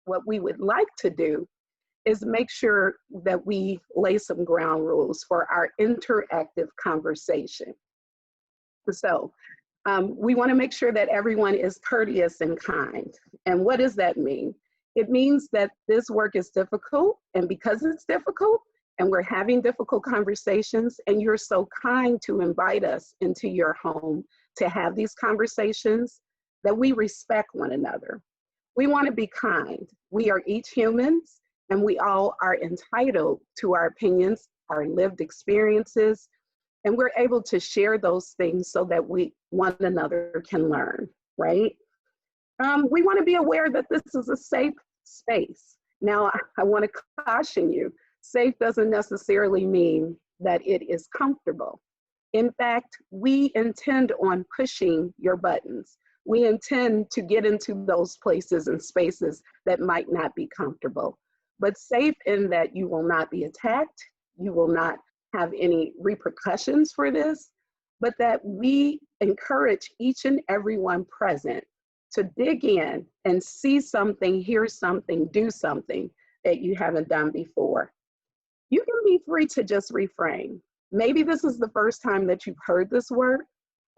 what we would like to do is make sure that we lay some ground rules for our interactive conversation. So we want to make sure that everyone is courteous and kind. And what does that mean? It means that this work is difficult, and because it's difficult, and we're having difficult conversations, and you're so kind to invite us into your home to have these conversations, that we respect one another. We want to be kind. We are each humans, and we all are entitled to our opinions, our lived experiences, and we're able to share those things so that one another can learn, right? We want to be aware that this is a safe space. Now, I want to caution you, safe doesn't necessarily mean that it is comfortable. In fact, we intend on pushing your buttons. We intend to get into those places and spaces that might not be comfortable, but safe in that you will not be attacked, you will not have any repercussions for this, but that we encourage each and everyone present to dig in and see something, hear something, do something that you haven't done before. You can be free to just refrain. Maybe this is the first time that you've heard this word,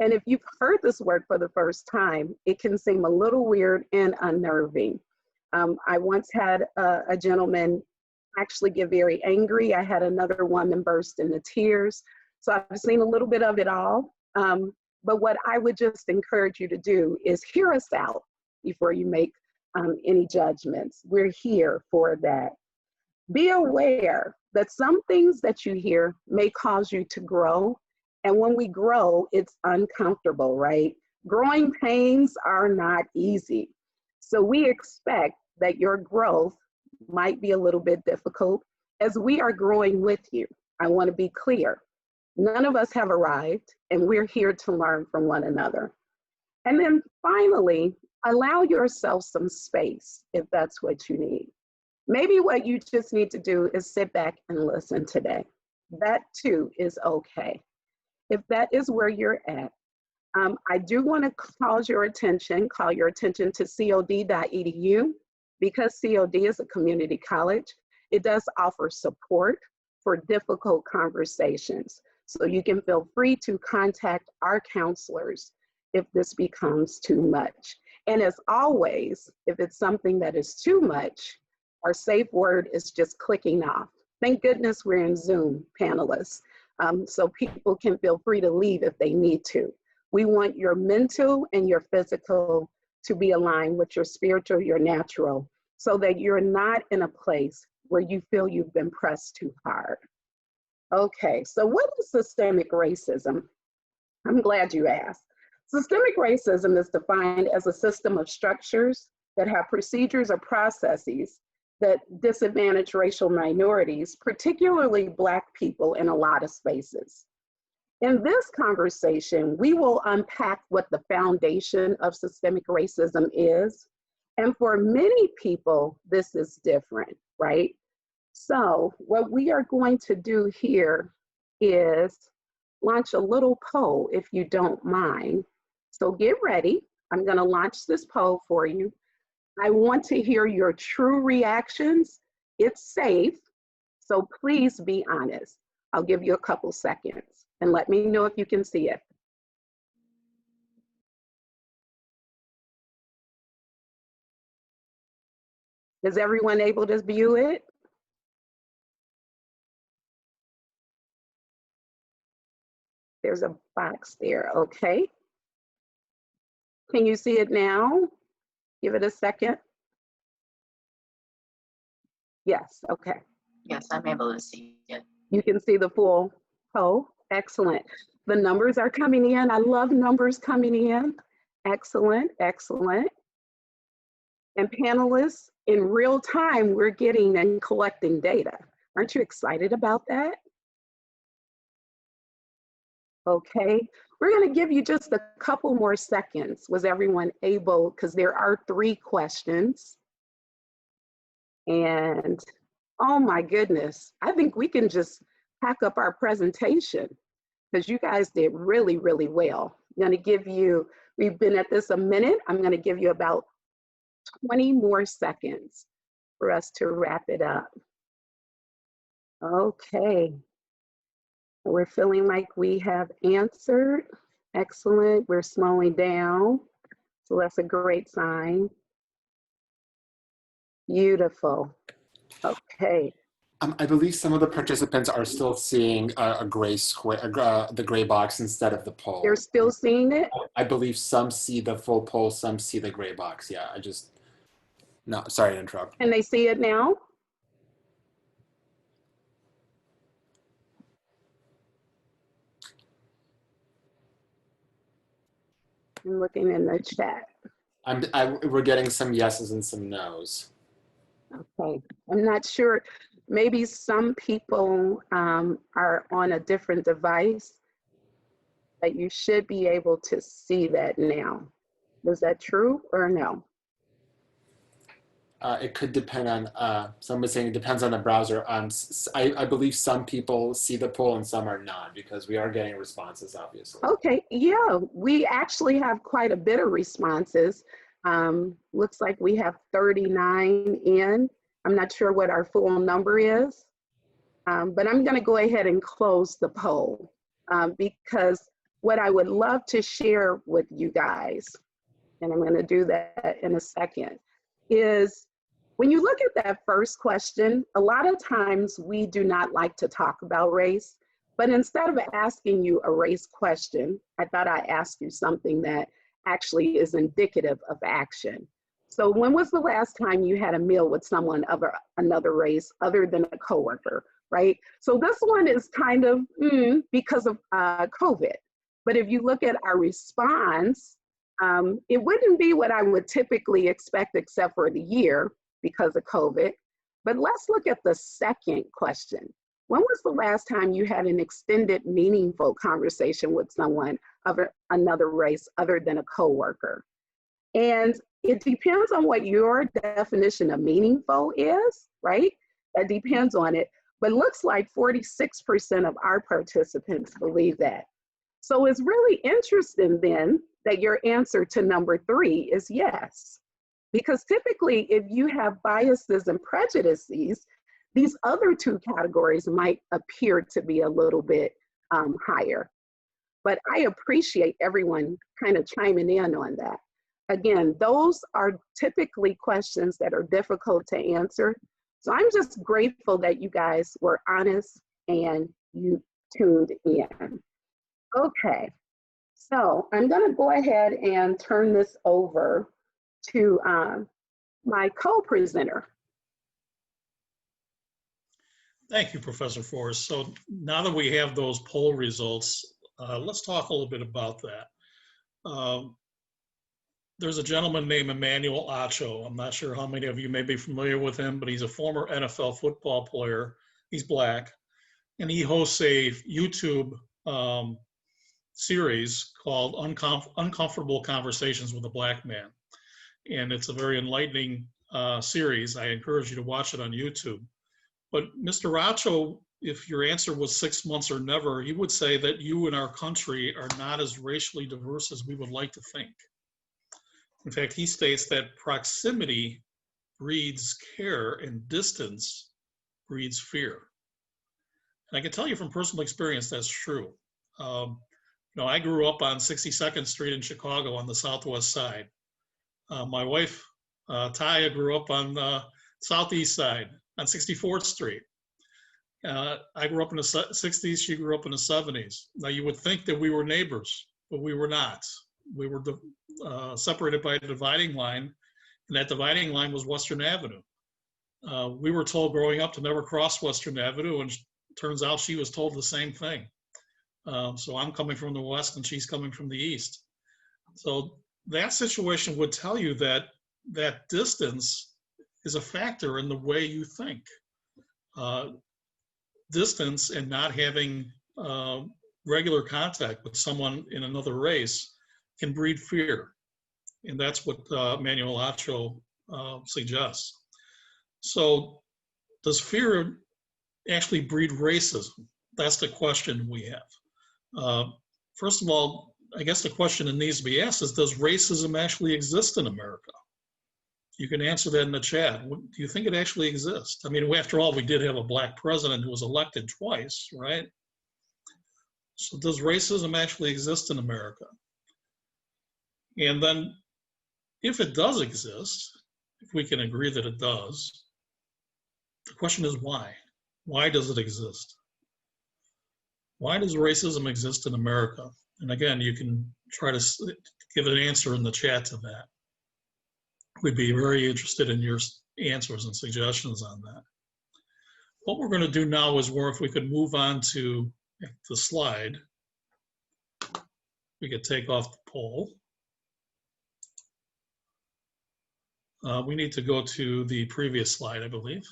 and if you've heard this word for the first time, it can seem a little weird and unnerving. I once had a gentleman actually get very angry. I had another woman burst into tears. So I've seen a little bit of it all. But what I would just encourage you to do is hear us out before you make any judgments. We're here for that. Be aware that some things that you hear may cause you to grow. And when we grow, it's uncomfortable, right? Growing pains are not easy. So we expect that your growth might be a little bit difficult as we are growing with you. I want to be clear. None of us have arrived, and we're here to learn from one another. And then finally, allow yourself some space if that's what you need. Maybe what you just need to do is sit back and listen today. That too is okay. If that is where you're at, I do want to call your attention to cod.edu. Because COD is a community college, it does offer support for difficult conversations. So you can feel free to contact our counselors if this becomes too much. And as always, if it's something that is too much, our safe word is just clicking off. Thank goodness we're in Zoom, panelists, so people can feel free to leave if they need to. We want your mental and your physical to be aligned with your spiritual, your natural, so that you're not in a place where you feel you've been pressed too hard. Okay, so what is systemic racism? I'm glad you asked. Systemic racism is defined as a system of structures that have procedures or processes that disadvantage racial minorities, particularly Black people, in a lot of spaces. In this conversation, we will unpack what the foundation of systemic racism is. And for many people, this is different, right? So what we are going to do here is launch a little poll, if you don't mind. So get ready. I'm going to launch this poll for you. I want to hear your true reactions. It's safe, so please be honest. I'll give you a couple seconds and let me know if you can see it. Is everyone able to view it? There's a box there, okay. Can you see it now? Give it a second. Yes, okay. Yes, I'm able to see it. You can see the full poll. Excellent. The numbers are coming in. I love numbers coming in. Excellent, excellent. And panelists, in real time, we're getting and collecting data. Aren't you excited about that? Okay, we're going to give you just a couple more seconds. Was everyone able, because there are 3 questions. And oh my goodness, I think we can just pack up our presentation because you guys did really, really well. I'm going to give you, we've been at this a minute. I'm going to give you about 20 more seconds for us to wrap it up. Okay. We're feeling like we have answered. Excellent. We're slowing down. So that's a great sign. Beautiful. Okay. I believe some of the participants are still seeing a gray square, the gray box instead of the poll. They're still seeing it? I believe some see the full poll, some see the gray box. Yeah, no, sorry to interrupt. Can they see it now? I'm looking in the chat. We're getting some yeses and some nos. Okay, I'm not sure. Maybe some people are on a different device, but you should be able to see that now. Is that true or no? It could depend on, somebody's saying it depends on the browser. I believe some people see the poll and some are not, because we are getting responses, obviously. Okay, yeah, we actually have quite a bit of responses. Looks like we have 39 in. I'm not sure what our full number is, but I'm gonna go ahead and close the poll because what I would love to share with you guys, and I'm gonna do that in a second, is when you look at that first question, a lot of times we do not like to talk about race, but instead of asking you a race question, I thought I'd ask you something that actually is indicative of action. So when was the last time you had a meal with someone of another race other than a coworker, right? So this one is kind of because of COVID. But if you look at our response, it wouldn't be what I would typically expect except for the year because of COVID. But let's look at the second question. When was the last time you had an extended, meaningful conversation with someone of another race other than a coworker? And it depends on what your definition of meaningful is, right? That depends on it. But looks like 46% of our participants believe that. So it's really interesting then that your answer to number 3 is yes. Because typically, if you have biases and prejudices, these other 2 categories might appear to be a little bit higher. But I appreciate everyone kind of chiming in on that. Again, those are typically questions that are difficult to answer. So I'm just grateful that you guys were honest and you tuned in. Okay, so I'm gonna go ahead and turn this over to my co-presenter. Thank you, Professor Forst. So now that we have those poll results, let's talk a little bit about that. There's a gentleman named Emmanuel Acho. I'm not sure how many of you may be familiar with him, but he's a former NFL football player. He's Black, and he hosts a YouTube series called Uncomfortable Conversations with a Black Man. And it's a very enlightening series. I encourage you to watch it on YouTube. But Mr. Acho, if your answer was 6 months or never, he would say that you and our country are not as racially diverse as we would like to think. In fact, he states that proximity breeds care and distance breeds fear. And I can tell you from personal experience that's true. I grew up on 62nd Street in Chicago on the southwest side. My wife, Tauya, grew up on the southeast side on 64th Street. I grew up in the 60s, she grew up in the 70s. Now you would think that we were neighbors, but we were not. We were separated by a dividing line, and that dividing line was Western Avenue. We were told growing up to never cross Western Avenue, and turns out she was told the same thing. So I'm coming from the west and she's coming from the east. So that situation would tell you that that distance is a factor in the way you think. Distance and not having regular contact with someone in another race can breed fear. And that's what Emmanuel Acho suggests. So does fear actually breed racism? That's the question we have. First of all, I guess the question that needs to be asked is, does racism actually exist in America? You can answer that in the chat. Do you think it actually exists? I mean, after all, we did have a black president who was elected twice, right? So does racism actually exist in America? And then if it does exist, if we can agree that it does, the question is why? Why does it exist? Why does racism exist in America? And again, you can try to give an answer in the chat to that. We'd be very interested in your answers and suggestions on that. What we're going to do now is if we could move on to the slide, we could take off the poll. We need to go to the previous slide, I believe.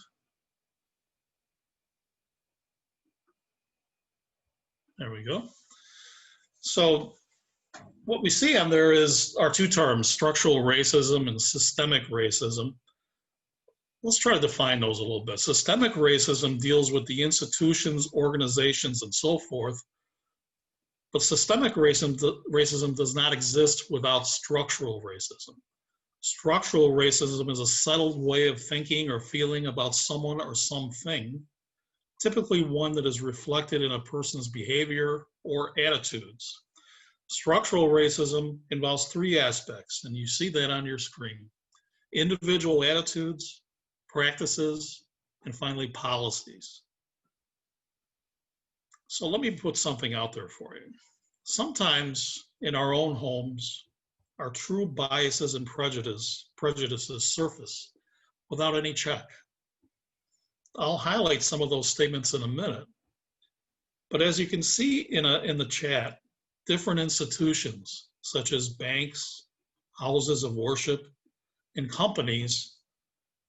There we go. So what we see on there is our two terms, structural racism and systemic racism. Let's try to define those a little bit. Systemic racism deals with the institutions, organizations, and so forth. But systemic racism does not exist without structural racism. Structural racism is a settled way of thinking or feeling about someone or something, typically one that is reflected in a person's behavior or attitudes. Structural racism involves three aspects, and you see that on your screen: individual attitudes, practices, and finally policies. So let me put something out there for you. Sometimes in our own homes, our true biases and prejudices surface without any check. I'll highlight some of those statements in a minute. But as you can see in the chat, different institutions such as banks, houses of worship, and companies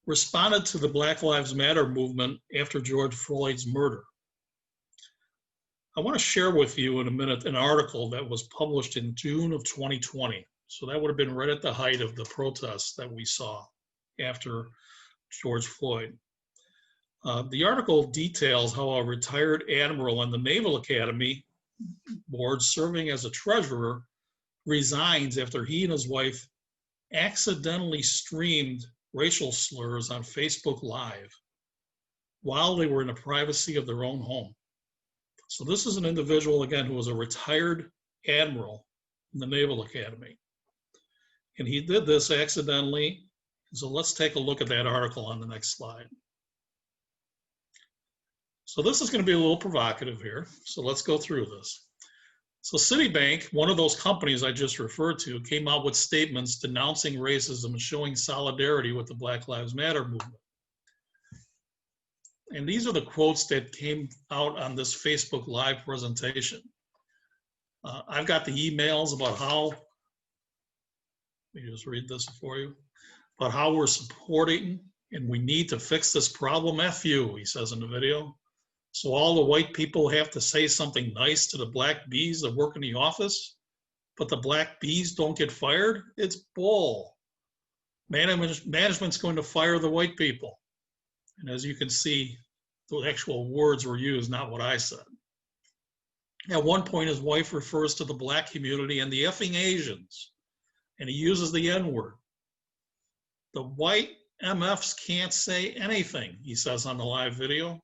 responded to the Black Lives Matter movement after George Floyd's murder. I want to share with you in a minute an article that was published in June of 2020. So that would have been right at the height of the protests that we saw after George Floyd. The article details how a retired admiral on the Naval Academy board serving as a treasurer resigns after he and his wife accidentally streamed racial slurs on Facebook Live while they were in the privacy of their own home. So this is an individual, again, who was a retired admiral in the Naval Academy. And he did this accidentally. So let's take a look at that article on the next slide. So this is going to be a little provocative here. So let's go through this. So Citibank, one of those companies I just referred to, came out with statements denouncing racism and showing solidarity with the Black Lives Matter movement. And these are the quotes that came out on this Facebook Live presentation. I've got the emails about how, let me just read this for you, about how we're supporting and we need to fix this problem. F you, he says in the video. So all the white people have to say something nice to the black bees that work in the office, but the black bees don't get fired? It's bull. Management's going to fire the white people. And as you can see, the actual words were used, not what I said. At one point, his wife refers to the black community and the effing Asians, and he uses the N-word. The white MFs can't say anything, he says on the live video.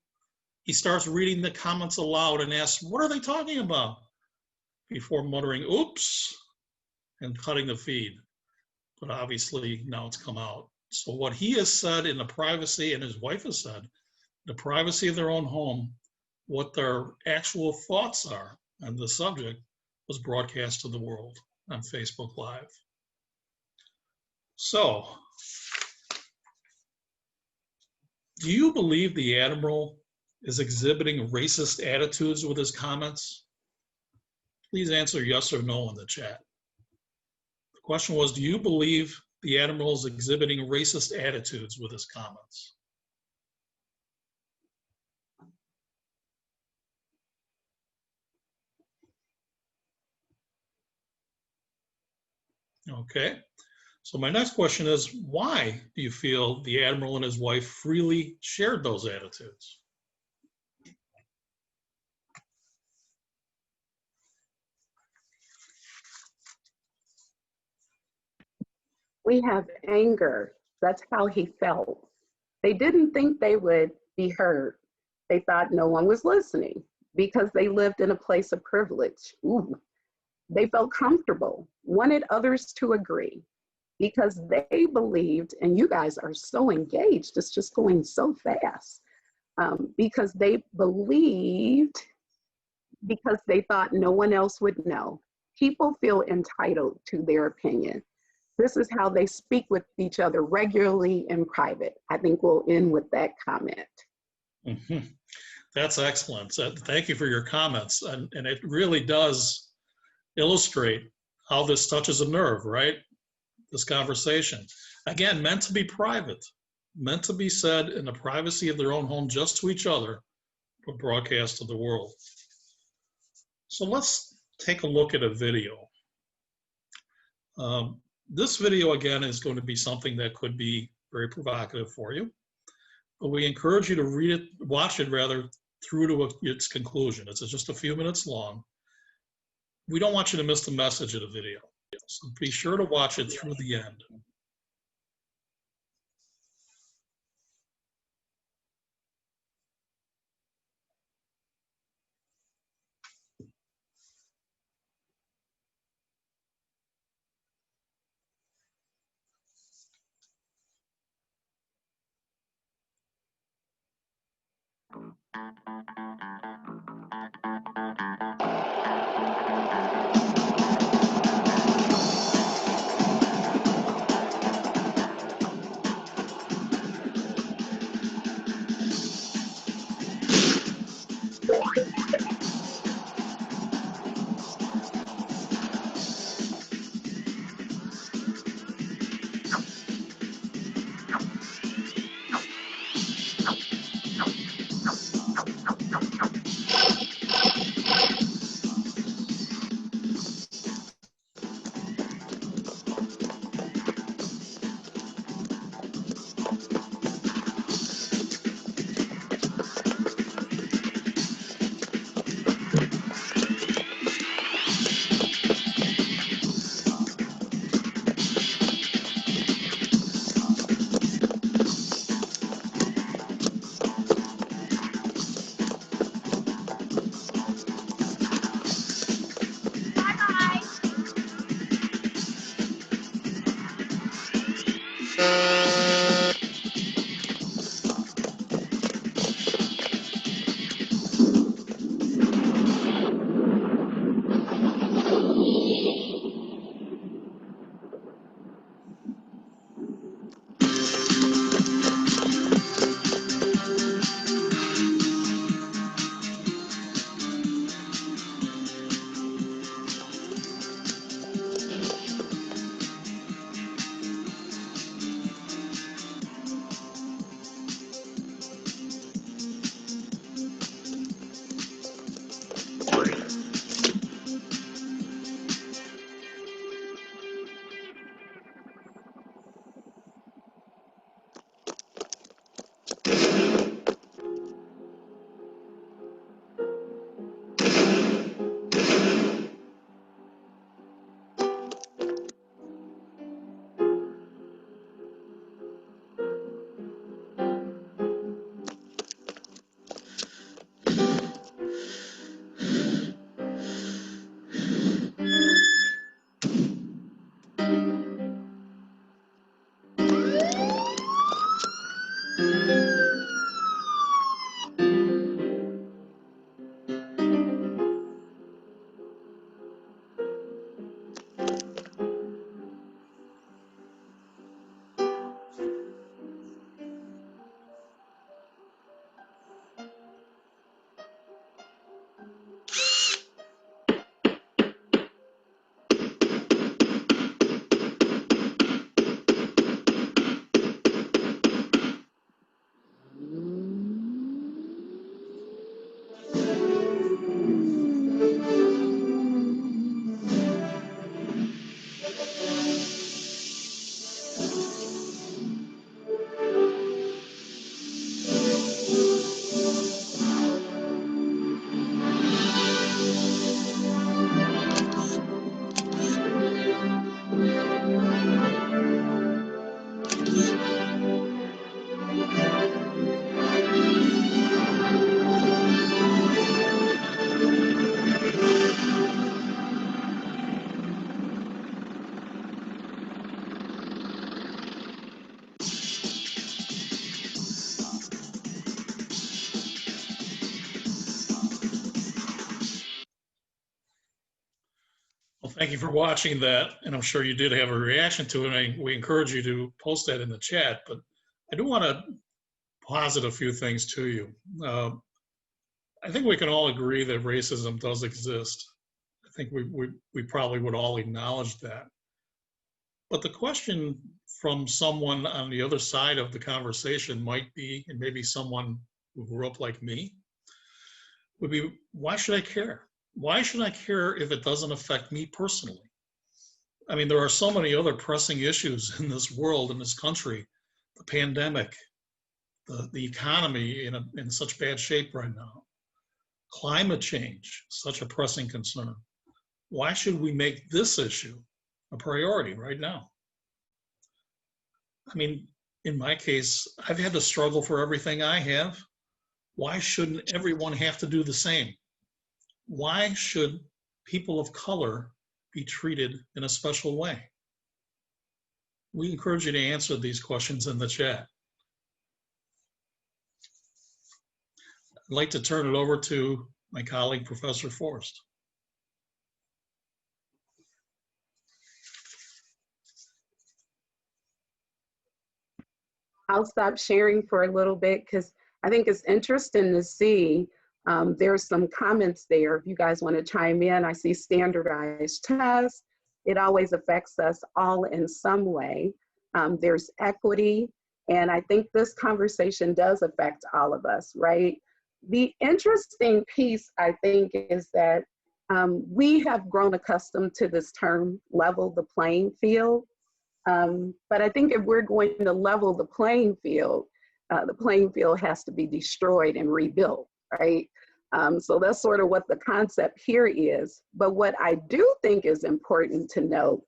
He starts reading the comments aloud and asks, what are they talking about? Before muttering, oops, and cutting the feed. But obviously now it's come out. So what he has said in the privacy, and his wife has said, the privacy of their own home, what their actual thoughts are on the subject was broadcast to the world on Facebook Live. So, do you believe the Admiral is exhibiting racist attitudes with his comments? Please answer yes or no in the chat. The question was, do you believe the Admiral is exhibiting racist attitudes with his comments? Okay, so my next question is, why do you feel the Admiral and his wife freely shared those attitudes? We have anger That's how he felt. They didn't think they would be heard. They thought no one was listening because they lived in a place of privilege. Ooh. They felt comfortable, wanted others to agree because they believed, and you guys are so engaged, it's just going so fast, because they believed, because they thought no one else would know. People feel entitled to their opinion. This is how they speak with each other regularly in private. I think we'll end with that comment. Mhm. That's excellent. Thank you for your comments. And it really does illustrate how this touches a nerve, right? This conversation. Again, meant to be private, meant to be said in the privacy of their own home just to each other, but broadcast to the world. So let's take a look at a video. This video, again, is going to be something that could be very provocative for you, but we encourage you to read it, watch it rather, through to its conclusion. It's just a few minutes long. We don't want you to miss the message of the video, so be sure to watch it through the end. Thank you for watching that, and I'm sure you did have a reaction to it. We encourage you to post that in the chat, but I do want to posit a few things to you. I think we can all agree that racism does exist. I think we probably would all acknowledge that. But the question from someone on the other side of the conversation might be, and maybe someone who grew up like me, would be, why should I care? Why should I care if it doesn't affect me personally? I mean, there are so many other pressing issues in this world, in this country, the pandemic, the economy in such bad shape right now, climate change, such a pressing concern. Why should we make this issue a priority right now? I mean, in my case, I've had to struggle for everything I have. Why shouldn't everyone have to do the same? Why should people of color be treated in a special way? We encourage you to answer these questions in the chat. I'd like to turn it over to my colleague, Professor Forst. I'll stop sharing for a little bit because I think it's interesting to see. There's some comments there. If you guys want to chime in, I see standardized tests. It always affects us all in some way. There's equity, and I think this conversation does affect all of us, right? The interesting piece, I think, is that we have grown accustomed to this term, level the playing field. But I think if we're going to level the playing field has to be destroyed and rebuilt, right? So that's sort of what the concept here is. But what I do think is important to note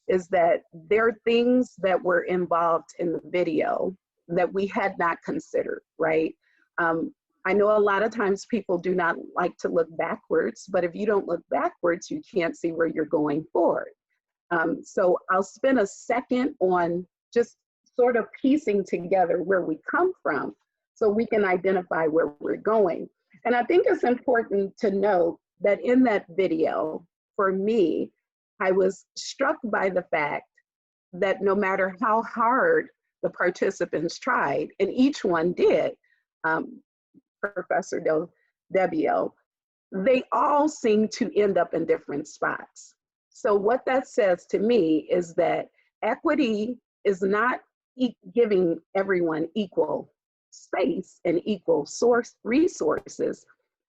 is that there are things that were involved in the video that we had not considered, right? I know a lot of times people do not like to look backwards, but if you don't look backwards, you can't see where you're going forward. So I'll spend a second on just sort of piecing together where we come from so we can identify where we're going. And I think it's important to note that in that video, for me, I was struck by the fact that no matter how hard the participants tried, and each one did, Professor Del Debbio, they all seem to end up in different spots. So what that says to me is that equity is not giving everyone equal space and equal resources,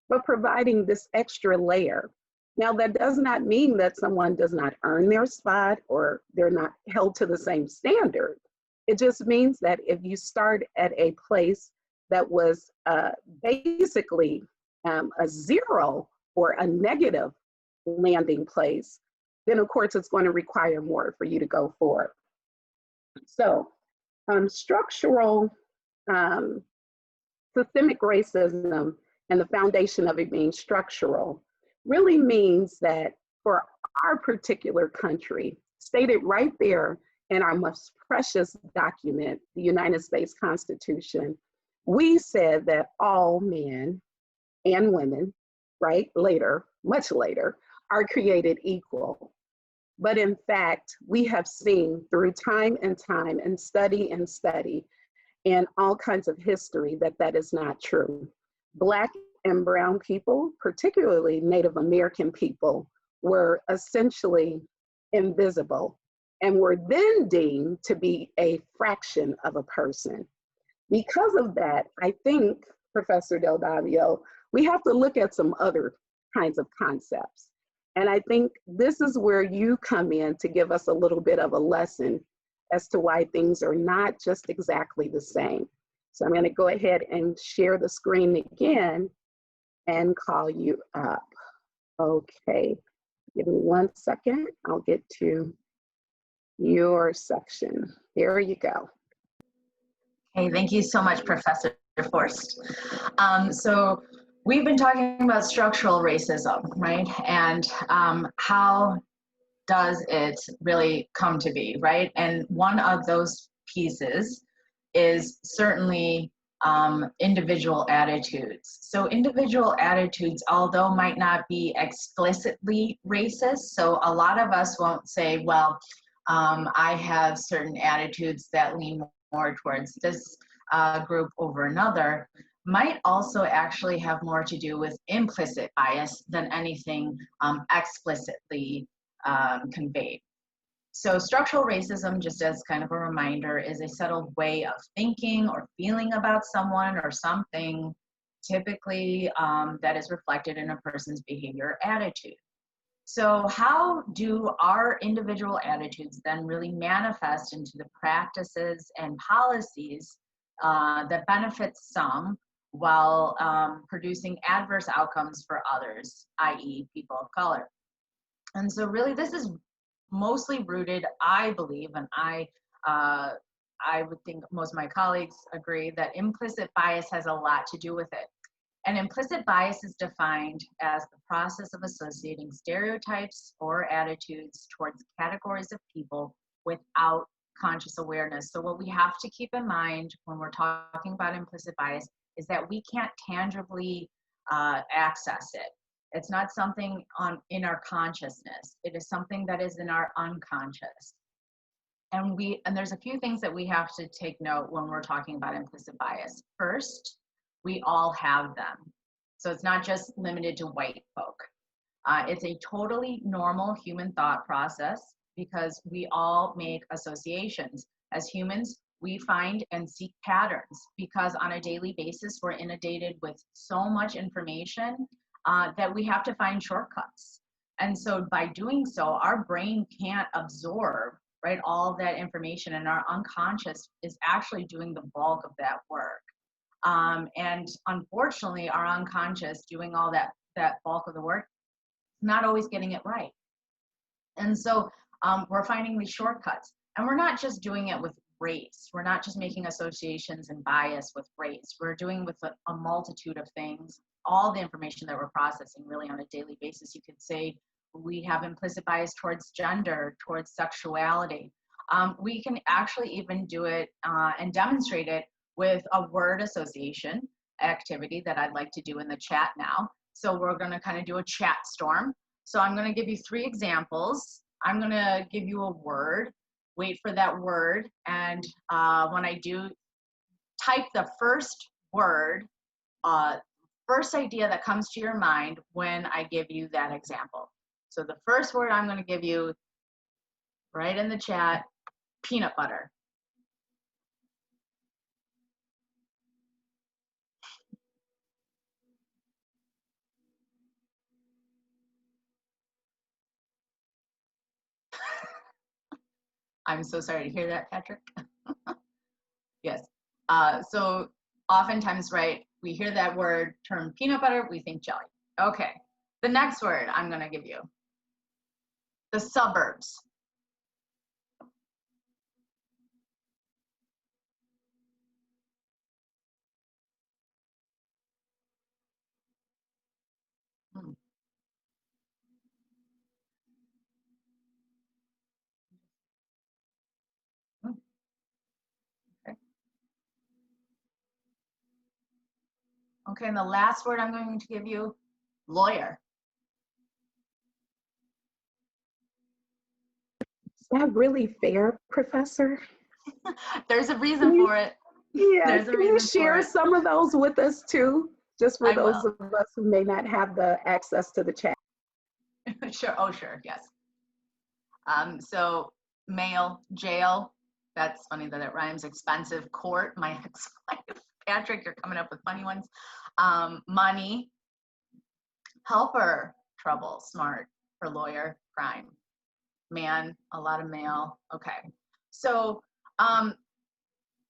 but providing this extra layer. Now, that does not mean that someone does not earn their spot or they're not held to the same standard. It just means that if you start at a place that was basically a zero or a negative landing place, then of course it's going to require more for you to go forward. So structural systemic racism and the foundation of it being structural really means that for our particular country, stated right there in our most precious document, the United States Constitution, we said that all men and women, right, later, much later, are created equal. But in fact, we have seen through time and time and study and all kinds of history that that is not true. Black and brown people, particularly Native American people, were essentially invisible and were then deemed to be a fraction of a person. Because of that, I think, Professor Del Debbio, we have to look at some other kinds of concepts. And I think this is where you come in to give us a little bit of a lesson as to why things are not just exactly the same. So I'm going to go ahead and share the screen again and call you up. Okay, give me 1 second. I'll get to your section. There you go. Hey, thank you so much, Professor Forst. So we've been talking about structural racism, right? And how does it really come to be, right? And one of those pieces is certainly individual attitudes. So individual attitudes, although might not be explicitly racist, so a lot of us won't say, well, I have certain attitudes that lean more towards this group over another, might also actually have more to do with implicit bias than anything explicitly conveyed. So structural racism, just as kind of a reminder, is a settled way of thinking or feeling about someone or something, typically that is reflected in a person's behavior or attitude. So how do our individual attitudes then really manifest into the practices and policies that benefit some while producing adverse outcomes for others, i.e. people of color? And so really this is mostly rooted, I believe, and I would think most of my colleagues agree, that implicit bias has a lot to do with it. And implicit bias is defined as the process of associating stereotypes or attitudes towards categories of people without conscious awareness. So what we have to keep in mind when we're talking about implicit bias is that we can't tangibly access it. It's not something in our consciousness. It is something that is in our unconscious. And there's a few things that we have to take note when we're talking about implicit bias. First, we all have them. So it's not just limited to white folk. It's a totally normal human thought process because we all make associations. As humans, we find and seek patterns because on a daily basis, we're inundated with so much information that we have to find shortcuts. And so by doing so, our brain can't absorb, right, all of that information, and our unconscious is actually doing the bulk of that work. And unfortunately, our unconscious doing all that bulk of the work, not always getting it right. And so we're finding these shortcuts, and we're not just doing it with race. We're not just making associations and bias with race. We're doing with a multitude of things, all the information that we're processing really on a daily basis. You could say we have implicit bias towards gender, towards sexuality. We can actually even do it and demonstrate it with a word association activity that I'd like to do in the chat now. So we're going to kind of do a chat storm. So I'm going to give you 3 examples. I'm going to give you a word, wait for that word, and when I do, type the first word, first idea that comes to your mind when I give you that example. So the first word I'm going to give you, right in the chat, peanut butter. I'm so sorry to hear that, Patrick. Yes. So oftentimes, right, we hear that word term peanut butter, we think jelly. Okay. The next word I'm going to give you, the suburbs. Okay. Okay, and the last word I'm going to give you, lawyer. Is that really fair, Professor? There's a reason for it. Yeah, There's a can you reason for share it. some of those with us too? Just for I those will. of us who may not have the access to the chat. Sure. Oh, sure. Yes. So mail, jail. That's funny that it rhymes. Expensive, court. My ex-wife, Patrick, you're coming up with funny ones. Money, helper, trouble, smart, for lawyer, crime. Man, a lot of mail. Okay. So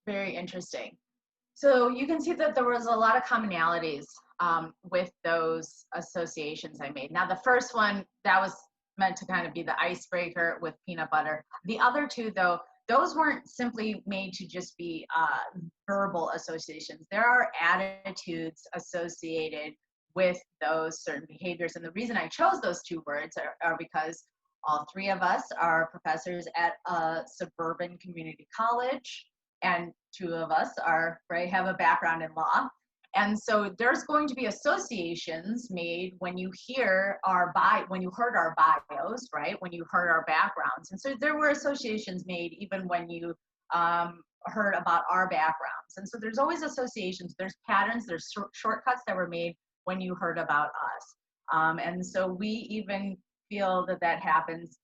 very interesting. So you can see that there was a lot of commonalities with those associations I made. Now the first one, that was meant to kind of be the icebreaker with peanut butter. The other two though, those weren't simply made to just be verbal associations. There are attitudes associated with those certain behaviors. And the reason I chose those 2 words are because all 3 of us are professors at a suburban community college. and two of us are, right, have a background in law. And so there's going to be associations made when you hear when you heard our bios, right? When you heard our backgrounds. And so there were associations made even when you heard about our backgrounds. And so there's always associations, there's patterns, there's shortcuts that were made when you heard about us. And so we even feel that that happens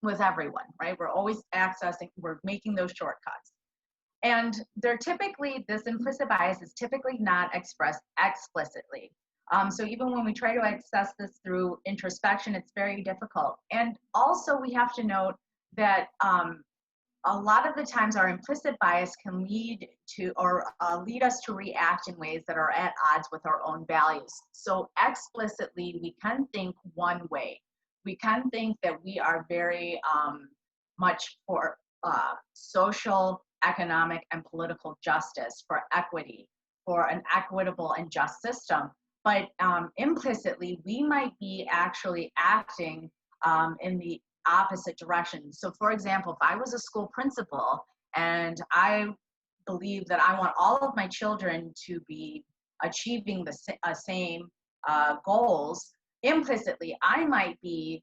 with everyone, right? We're always we're making those shortcuts. And they're typically, this implicit bias is typically not expressed explicitly. So even when we try to access this through introspection, it's very difficult. And also we have to note that a lot of the times our implicit bias can lead us to react in ways that are at odds with our own values. So explicitly, we can think one way. We can think that we are very much for social, economic, and political justice, for equity, for an equitable and just system. But implicitly, we might be actually acting in the opposite direction. So for example, if I was a school principal and I believe that I want all of my children to be achieving the same goals, implicitly, I might be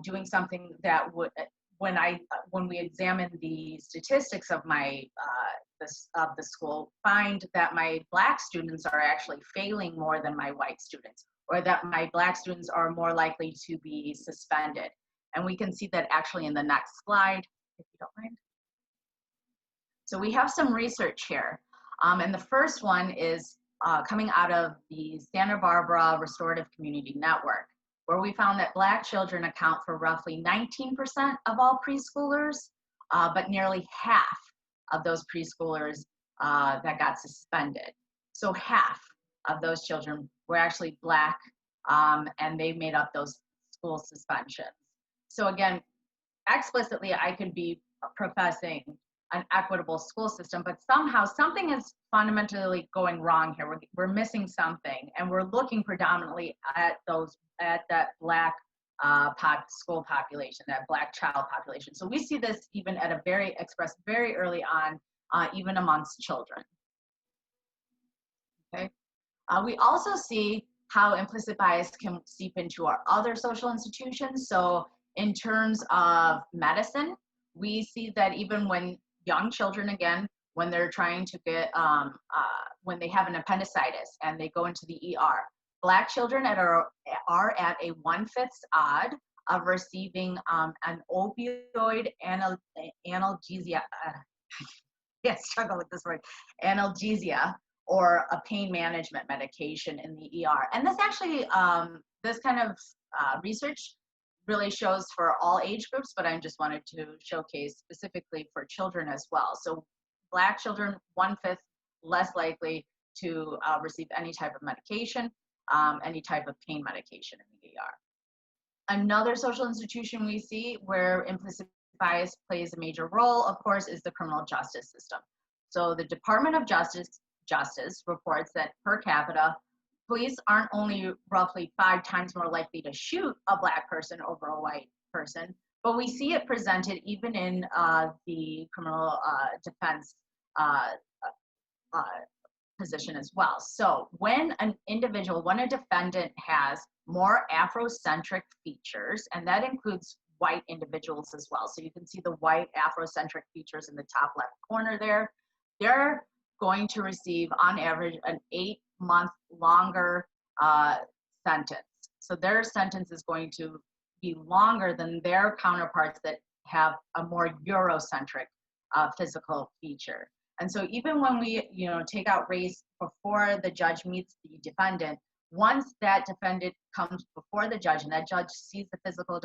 doing something that would, when we examine the statistics of the school, find that my Black students are actually failing more than my white students, or that my Black students are more likely to be suspended. And we can see that actually in the next slide, if you don't mind. So we have some research here. And the first one is coming out of the Santa Barbara Restorative Community Network, where we found that Black children account for roughly 19% of all preschoolers, but nearly half of those preschoolers that got suspended. So half of those children were actually Black, and they made up those school suspensions. So again, explicitly, I could be professing an equitable school system, but somehow something is fundamentally going wrong here. We're missing something, and we're looking predominantly at that Black school population, that Black child population. So we see this even at a expressed very early on, even amongst children. Okay. We also see how implicit bias can seep into our other social institutions. So in terms of medicine, we see that even when young children, again, when they're trying to get, when they have an appendicitis and they go into the ER, Black children are at a 1/5 odd of receiving an opioid analgesia, struggle with this word, analgesia, or a pain management medication in the ER. And this actually, this kind of research really shows for all age groups, but I just wanted to showcase specifically for children as well. So Black children, 1/5 less likely to receive any type of medication, any type of pain medication in the ER. Another social institution we see where implicit bias plays a major role, of course, is the criminal justice system. So the Department of Justice reports that per capita, police aren't only roughly 5 times more likely to shoot a Black person over a white person, but we see it presented even in the criminal defense position as well. So when a defendant has more Afrocentric features, and that includes white individuals as well. So you can see the white Afrocentric features in the top left corner there. They're going to receive on average an 8-month longer sentence. So their sentence is going to be longer than their counterparts that have a more Eurocentric physical feature. And so even when we take out race before the judge meets the defendant, once that defendant comes before the judge and that judge sees the physical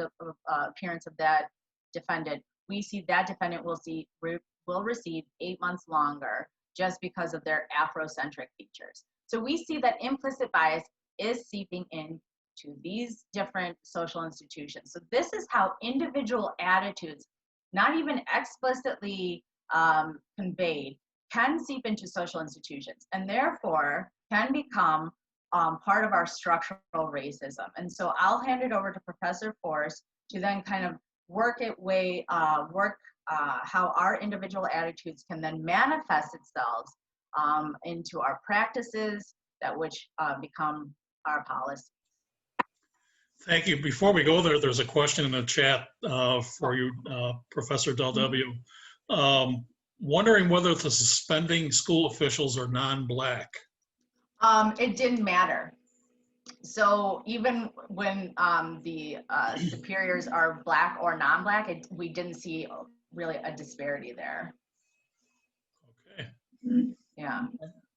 appearance of that defendant, we see that defendant will receive 8 months longer just because of their Afrocentric features. So we see that implicit bias is seeping into these different social institutions. So this is how individual attitudes, not even explicitly conveyed, can seep into social institutions and therefore can become part of our structural racism. And so I'll hand it over to Professor Forst to then kind of work how our individual attitudes can then manifest itself into our practices that which become our policy. Thank you. Before we go there, there's a question in the chat for you, Professor Del Debbio. Wondering whether the suspending school officials are non-Black. It didn't matter. So even when the superiors are Black or non-Black, we didn't see really a disparity there. Okay. Yeah.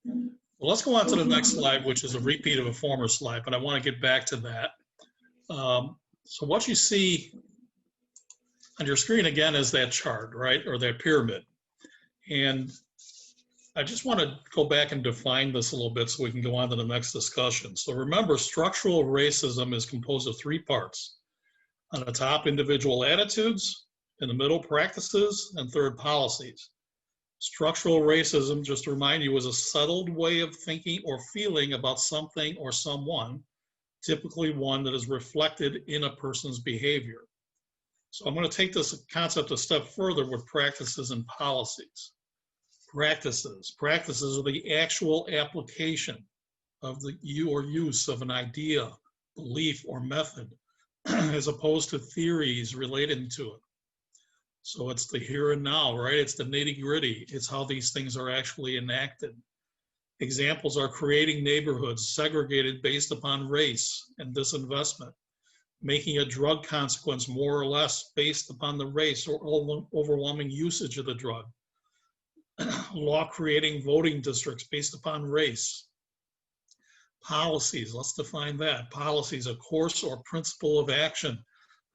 Well, let's go on to the next slide, which is a repeat of a former slide, but I want to get back to that. So what you see on your screen again is that chart, right, or that pyramid. And I just want to go back and define this a little bit so we can go on to the next discussion. So remember, structural racism is composed of three parts. On the top, individual attitudes. In the middle, practices. And third, policies. Structural racism, just to remind you, is a settled way of thinking or feeling about something or someone, typically one that is reflected in a person's behavior. So I'm going to take this concept a step further with practices and policies. Practices are the actual application of the use of an idea, belief, or method, as opposed to theories relating to it. So it's the here and now, right? It's the nitty-gritty. It's how these things are actually enacted. Examples are creating neighborhoods segregated based upon race and disinvestment, making a drug consequence more or less based upon the race or overwhelming usage of the drug. Law creating voting districts based upon race. Policies, let's define that. Policies, a course or principle of action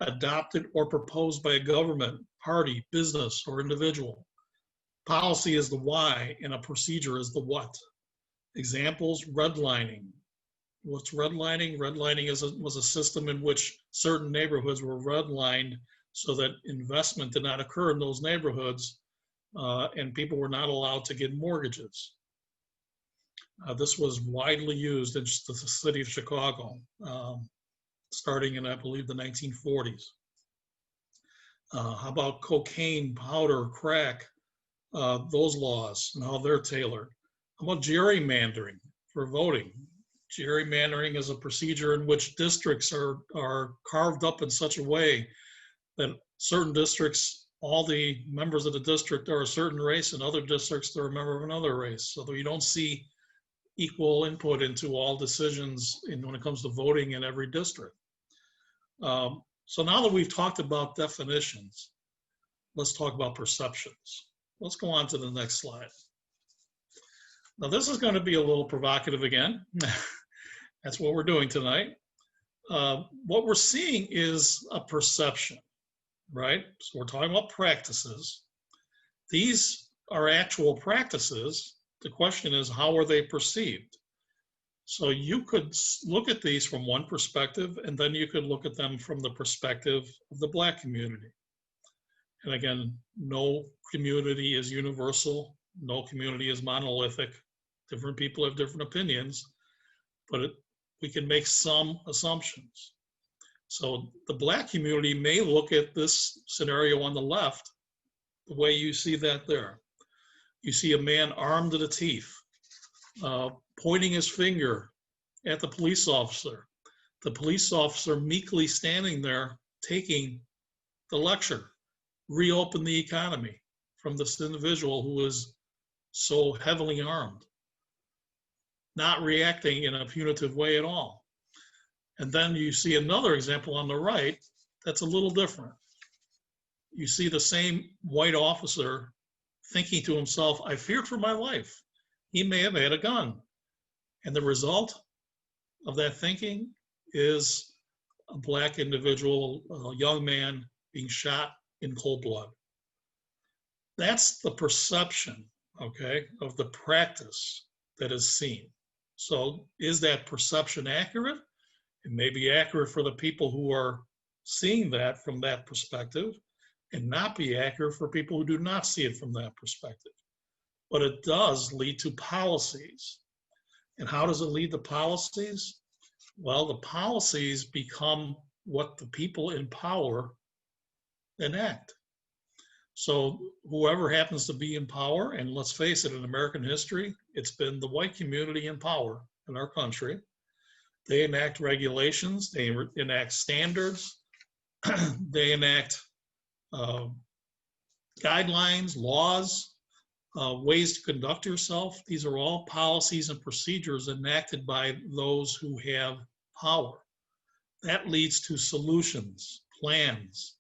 adopted or proposed by a government, party, business, or individual. Policy is the why and a procedure is the what. Examples, redlining. What's redlining? Redlining was a system in which certain neighborhoods were redlined so that investment did not occur in those neighborhoods and people were not allowed to get mortgages. This was widely used in the city of Chicago, starting in, I believe, the 1940s. How about cocaine, powder, crack, those laws and how they're tailored? How about gerrymandering for voting? Gerrymandering is a procedure in which districts are carved up in such a way that certain districts, all the members of the district are a certain race, and other districts they're a member of another race. So that you don't see equal input into all decisions when it comes to voting in every district. So now that we've talked about definitions, let's talk about perceptions. Let's go on to the next slide. Now this is going to be a little provocative again. That's what we're doing tonight. What we're seeing is a perception, right? So we're talking about practices. These are actual practices. The question is, how are they perceived? So you could look at these from one perspective, and then you could look at them from the perspective of the Black community. And again, no community is universal. No community is monolithic. Different people have different opinions, but we can make some assumptions. So the Black community may look at this scenario on the left the way you see that there. You see a man armed to the teeth, pointing his finger at the police officer. The police officer meekly standing there taking the lecture, reopen the economy from this individual who is so heavily armed, not reacting in a punitive way at all. And then you see another example on the right that's a little different. You see the same white officer thinking to himself, I feared for my life. He may have had a gun. And the result of that thinking is a Black individual, a young man being shot in cold blood. That's the perception, okay, of the practice that is seen. So is that perception accurate? It may be accurate for the people who are seeing that from that perspective, and not be accurate for people who do not see it from that perspective. But it does lead to policies. And how does it lead to policies? Well, the policies become what the people in power enact. So whoever happens to be in power, and let's face it, in American history, it's been the white community in power in our country. They enact regulations, they enact standards, they enact guidelines, laws, ways to conduct yourself. These are all policies and procedures enacted by those who have power. That leads to solutions, plans,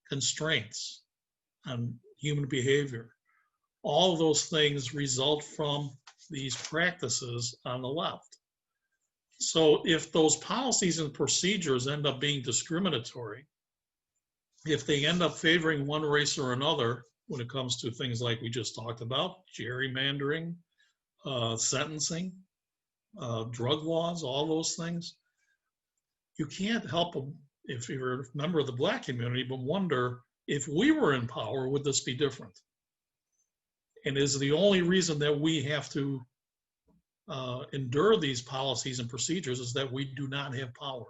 constraints on human behavior. All of those things result from these practices on the left. So if those policies and procedures end up being discriminatory, if they end up favoring one race or another when it comes to things like we just talked about, gerrymandering, sentencing, drug laws, all those things, you can't help them, if you're a member of the Black community, but wonder, if we were in power, would this be different? And is the only reason that we have to endure these policies and procedures is that we do not have power.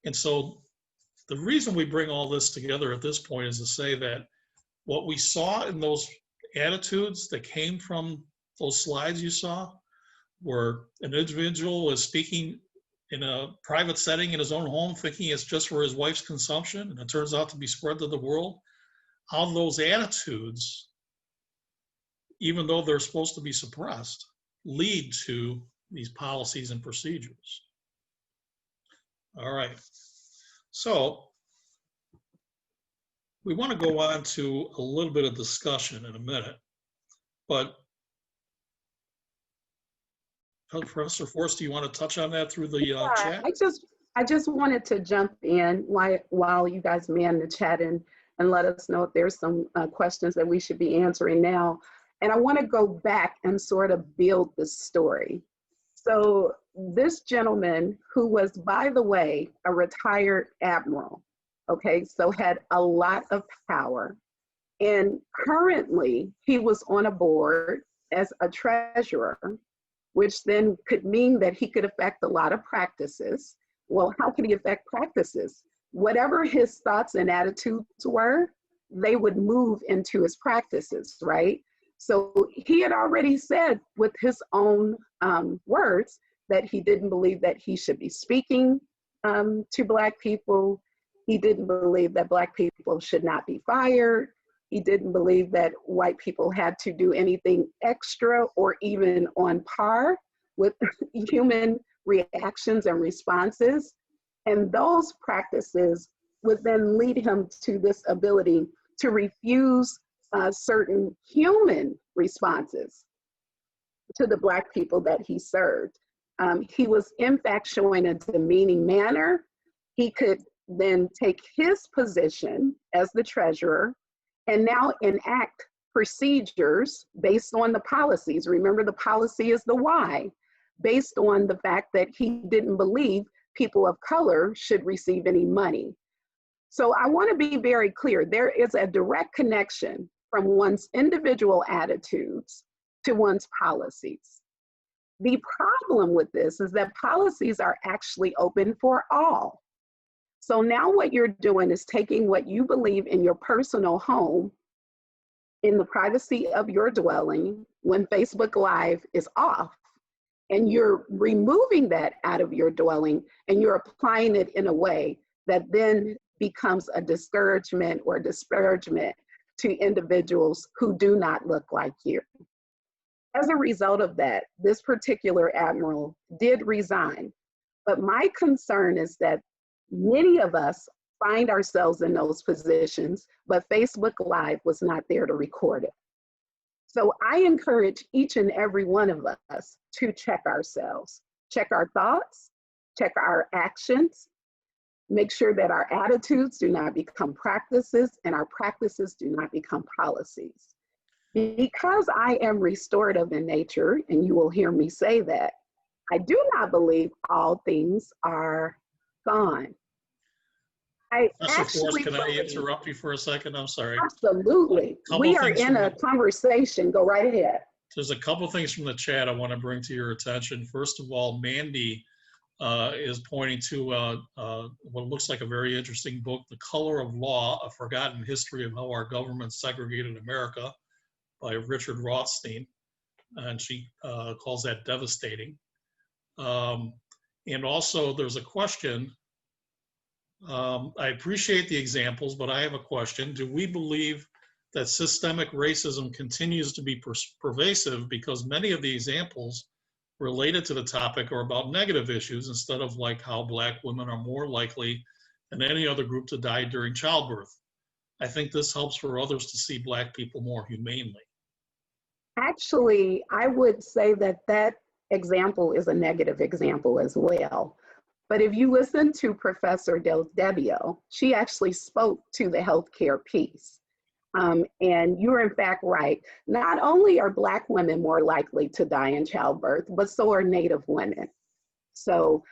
And so the reason we bring all this together at this point is to say that what we saw in those attitudes that came from those slides you saw, where an individual was speaking in a private setting in his own home, thinking it's just for his wife's consumption, and it turns out to be spread to the world, how those attitudes, even though they're supposed to be suppressed, lead to these policies and procedures. All right, so we want to go on to a little bit of discussion in a minute, but Professor Forst, do you want to touch on that through the chat? I just wanted to jump in while you guys man the chat and let us know if there's some questions that we should be answering now. And I want to go back and sort of build the story. So this gentleman, who was, by the way, a retired admiral, okay, so had a lot of power. And currently he was on a board as a treasurer, which then could mean that he could affect a lot of practices. Well, how could he affect practices? Whatever his thoughts and attitudes were, they would move into his practices, right? So he had already said with his own words that he didn't believe that he should be speaking to Black people. He didn't believe that Black people should not be fired. He didn't believe that white people had to do anything extra or even on par with human reactions and responses. And those practices would then lead him to this ability to refuse certain human responses to the Black people that he served. He was in fact showing a demeaning manner. He could then take his position as the treasurer and now enact procedures based on the policies. Remember, the policy is the why, based on the fact that he didn't believe people of color should receive any money. So I want to be very clear. There is a direct connection from one's individual attitudes to one's policies. The problem with this is that policies are actually open for all. So now what you're doing is taking what you believe in your personal home, in the privacy of your dwelling, when Facebook Live is off, and you're removing that out of your dwelling and you're applying it in a way that then becomes a discouragement or disparagement to individuals who do not look like you. As a result of that, this particular admiral did resign. But my concern is that many of us find ourselves in those positions, but Facebook Live was not there to record it. So I encourage each and every one of us to check ourselves, check our thoughts, check our actions, make sure that our attitudes do not become practices and our practices do not become policies. Because I am restorative in nature, and you will hear me say that, I do not believe all things are gone. Professor Forst, can I interrupt you for a second? I'm sorry. Absolutely. We are in a conversation. Go right ahead. There's a couple things from the chat I want to bring to your attention. First of all, Mandy is pointing to what looks like a very interesting book, The Color of Law, A Forgotten History of How Our Government Segregated America by Richard Rothstein. And she calls that devastating. And also there's a question. I appreciate the examples, but I have a question. Do we believe that systemic racism continues to be pervasive because many of the examples related to the topic are about negative issues instead of like how Black women are more likely than any other group to die during childbirth? I think this helps for others to see Black people more humanely. Actually, I would say that that example is a negative example as well. But if you listen to Professor Del Debbio, she actually spoke to the healthcare piece. And you're in fact right. Not only are Black women more likely to die in childbirth, but so are Native women. So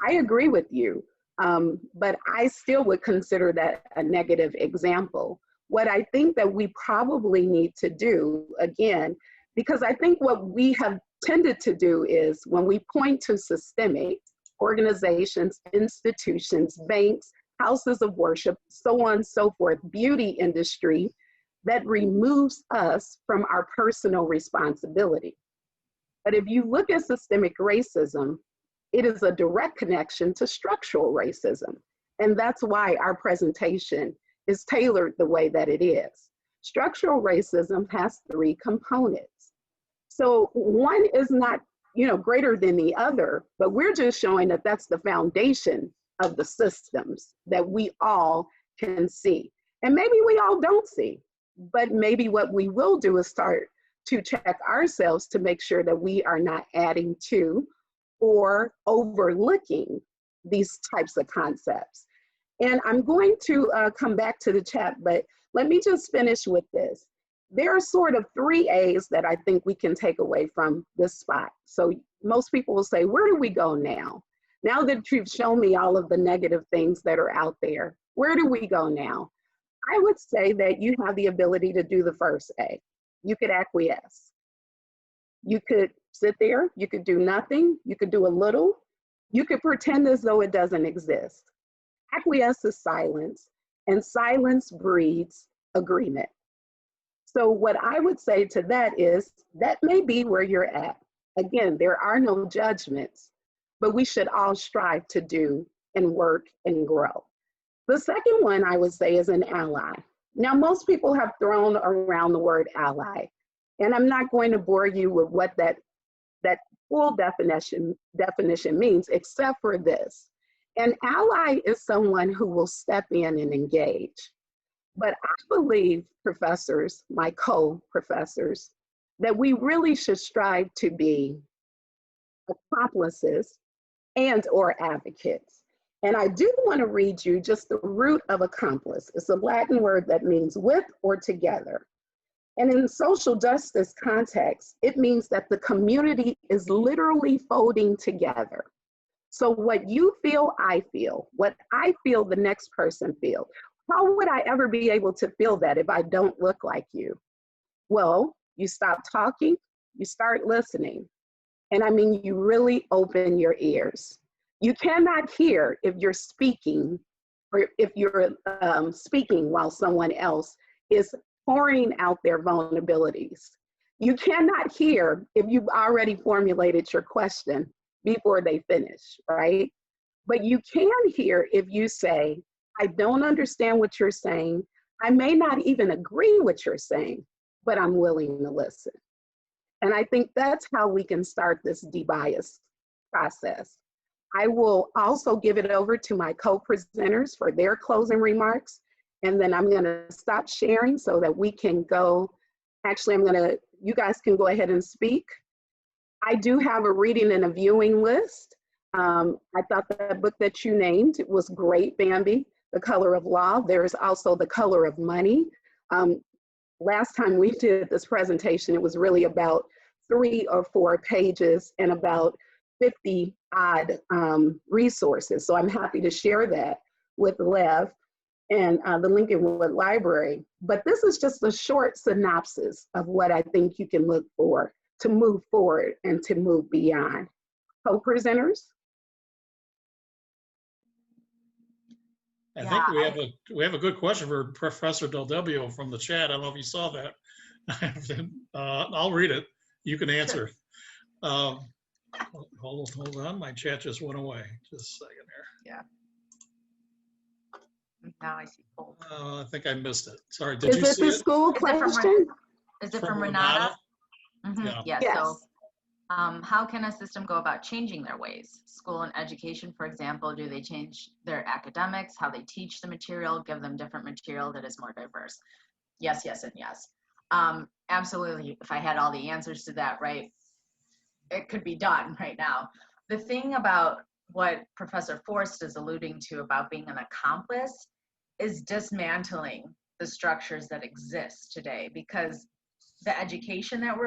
I agree with you, but I still would consider that a negative example. What I think that we probably need to do, again, because I think what we have tended to do is when we point to systemic organizations, institutions, banks, houses of worship, so on and so forth, beauty industry, that removes us from our personal responsibility. But if you look at systemic racism, it is a direct connection to structural racism. And that's why our presentation is tailored the way that it is. Structural racism has 3 components. So one is not, greater than the other, but we're just showing that that's the foundation of the systems that we all can see. And maybe we all don't see, but maybe what we will do is start to check ourselves to make sure that we are not adding to or overlooking these types of concepts. And I'm going to come back to the chat, but let me just finish with this. There are sort of 3 A's that I think we can take away from this spot. So most people will say, where do we go now? Now that you've shown me all of the negative things that are out there, where do we go now? I would say that you have the ability to do the first A. You could acquiesce. You could sit there, you could do nothing, you could do a little, you could pretend as though it doesn't exist. Acquiesce is silence, and silence breeds agreement. So what I would say to that is, that may be where you're at. Again, there are no judgments, but we should all strive to do and work and grow. The second one I would say is an ally. Now, most people have thrown around the word ally, and I'm not going to bore you with what that full definition means, except for this. An ally is someone who will step in and engage. But I believe, professors, my co-professors, that we really should strive to be accomplices and or advocates. And I do want to read you just the root of accomplice. It's a Latin word that means with or together. And in social justice context, it means that the community is literally folding together. So what you feel, I feel. What I feel, the next person feels. How would I ever be able to feel that if I don't look like you? Well, you stop talking, you start listening. And I mean, you really open your ears. You cannot hear if you're speaking, or if you're speaking while someone else is pouring out their vulnerabilities. You cannot hear if you've already formulated your question before they finish, right? But you can hear if you say, I don't understand what you're saying. I may not even agree with what you're saying, but I'm willing to listen. And I think that's how we can start this de-bias process. I will also give it over to my co-presenters for their closing remarks. And then I'm gonna stop sharing so that we can go, actually you guys can go ahead and speak. I do have a reading and a viewing list. I thought that book that you named was great, Bambi, The Color of Law. There's also The Color of Money. Last time we did this presentation, it was really about 3 or 4 pages and about 50 odd resources. So I'm happy to share that with Lev and the Lincolnwood Library. But this is just a short synopsis of what I think you can look for to move forward and to move beyond. Co-presenters? I Yeah, think we have a good question for Professor Del Debbio from the chat. I don't know if you saw that. I'll read it. You can answer. Hold on. My chat just went away. Just a second here. Now I see polls. I think I missed it. Sorry. Did you Is it see the it? school question? Is it From from Renata? Yeah. Yes. Yes. So, how can a system go about changing their ways? School and education, for example, do they change their academics, how they teach the material, give them different material that is more diverse? Yes, yes, and yes. Absolutely. If I had all the answers to that, right, it could be done right now. The thing about what Professor Forst is alluding to about being an accomplice is dismantling the structures that exist today, because the education that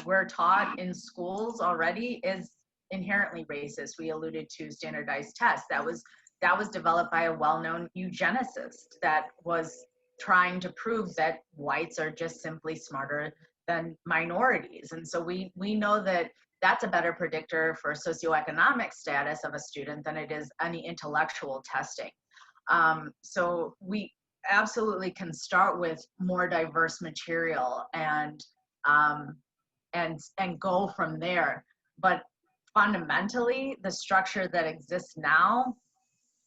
we're taught in schools already is inherently racist. We alluded to standardized tests. That was developed by a well-known eugenicist that was trying to prove that whites are just simply smarter than minorities. And so we know that that's a better predictor for socioeconomic status of a student than it is any intellectual testing. So we absolutely can start with more diverse material and go from there. But fundamentally, the structure that exists now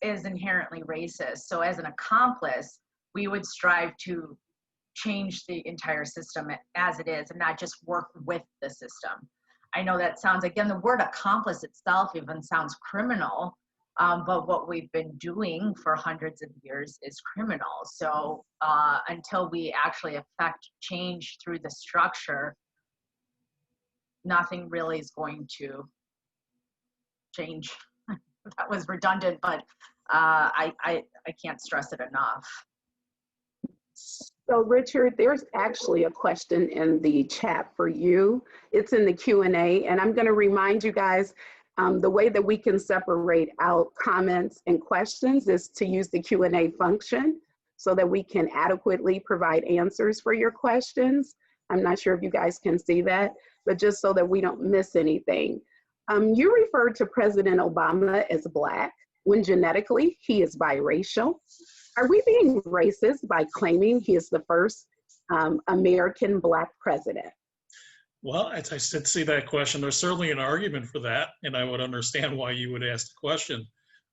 is inherently racist. So as an accomplice, we would strive to change the entire system as it is and not just work with the system. I know that sounds, again, the word accomplice itself even sounds criminal, but what we've been doing for hundreds of years is criminal. So until we actually affect change through the structure, nothing really is going to change. That was redundant, but I can't stress it enough. So Richard, there's actually a question in the chat for you. It's in the Q&A, and I'm going to remind you guys, the way that we can separate out comments and questions is to use the Q&A function so that we can adequately provide answers for your questions. I'm not sure if you guys can see that, but just so that we don't miss anything. You referred to President Obama as Black when genetically he is biracial. Are we being racist by claiming he is the first American Black president? Well, I did see that question. There's certainly an argument for that, and I would understand why you would ask the question.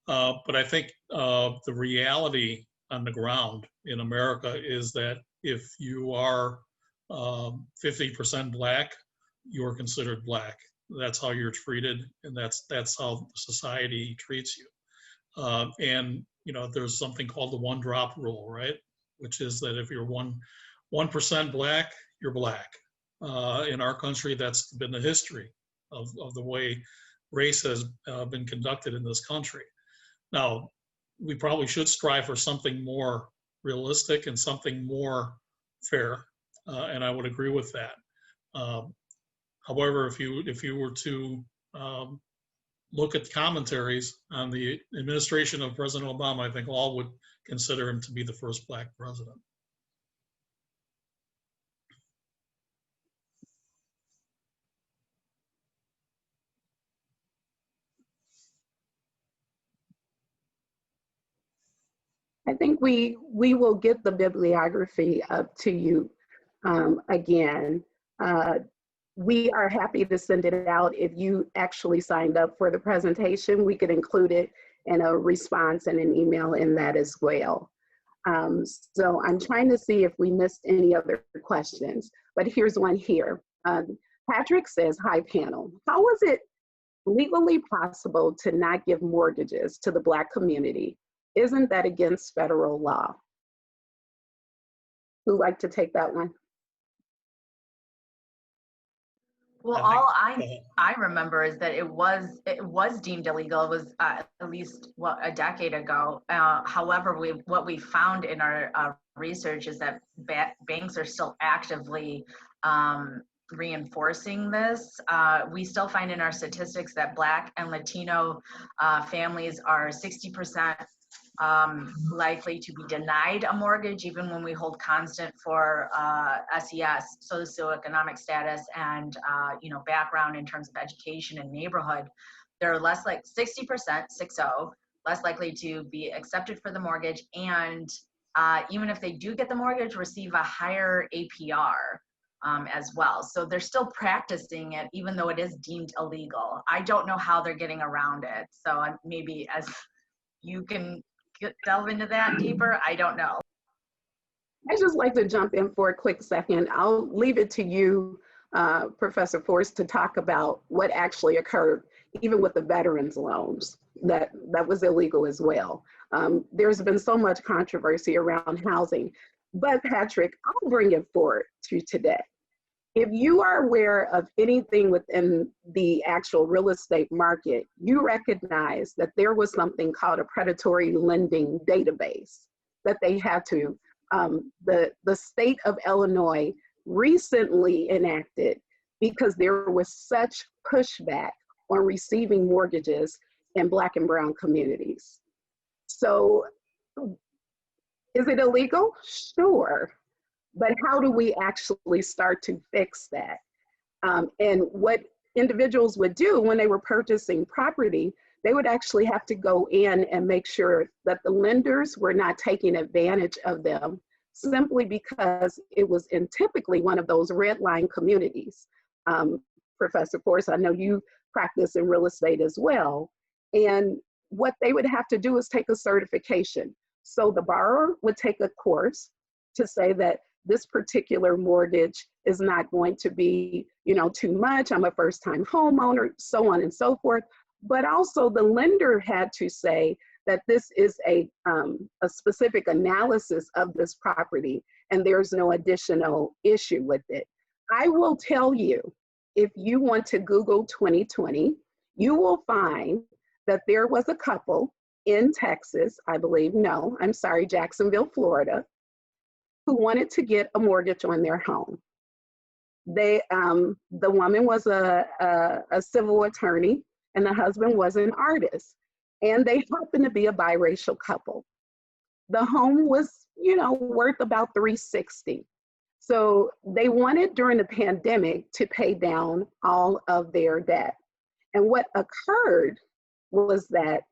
But I think the reality on the ground in America is that if you are 50% Black, you're considered Black. That's how you're treated, and that's how society treats you. And you know, there's something called the one drop rule, right? Which is that if you're 1% Black, you're Black. In our country, that's been the history of the way race has been conducted in this country. Now, we probably should strive for something more realistic and something more fair, and I would agree with that. However, if you were to look at commentaries on the administration of President Obama, I think all would consider him to be the first Black president. I think we will get the bibliography up to you again. We are happy to send it out. If you actually signed up for the presentation, we could include it in a response and an email in that as well. So I'm trying to see if we missed any other questions, but here's one here. Patrick says, hi panel, how is it legally possible to not give mortgages to the Black community? Isn't that against federal law? Who'd like to take that one? Well, all I remember is that it was deemed illegal. It was at least a decade ago. However, what we found in our research is that banks are still actively reinforcing this. We still find in our statistics that Black and Latino families are 60% likely to be denied a mortgage, even when we hold constant for SES, socioeconomic status, and background in terms of education and neighborhood. They're less like 60%, 60, less likely to be accepted for the mortgage, and even if they do get the mortgage, receive a higher APR as well. So they're still practicing it, even though it is deemed illegal. I don't know how they're getting around it. So maybe as you can delve into that deeper, I don't know. I'd just like to jump in for a quick second. I'll leave it to you, Professor Forst, to talk about what actually occurred, even with the veterans loans, that was illegal as well. There's been so much controversy around housing, but Patrick, I'll bring it forward to today. If you are aware of anything within the actual real estate market, you recognize that there was something called a predatory lending database that they had to, the state of Illinois recently enacted because there was such pushback on receiving mortgages in Black and brown communities. So is it illegal? Sure. But how do we actually start to fix that? And what individuals would do when they were purchasing property, they would actually have to go in and make sure that the lenders were not taking advantage of them simply because it was in typically one of those red line communities. Professor Forst, I know you practice in real estate as well. And what they would have to do is take a certification. So the borrower would take a course to say that this particular mortgage is not going to be, too much. I'm a first-time homeowner, so on and so forth. But also the lender had to say that this is a specific analysis of this property and there's no additional issue with it. I will tell you, if you want to Google 2020, you will find that there was a couple in Texas, I believe, Jacksonville, Florida, who wanted to get a mortgage on their home. The woman was a civil attorney and the husband was an artist, and they happened to be a biracial couple. The home was, worth about $360,000. So they wanted during the pandemic to pay down all of their debt. And what occurred was that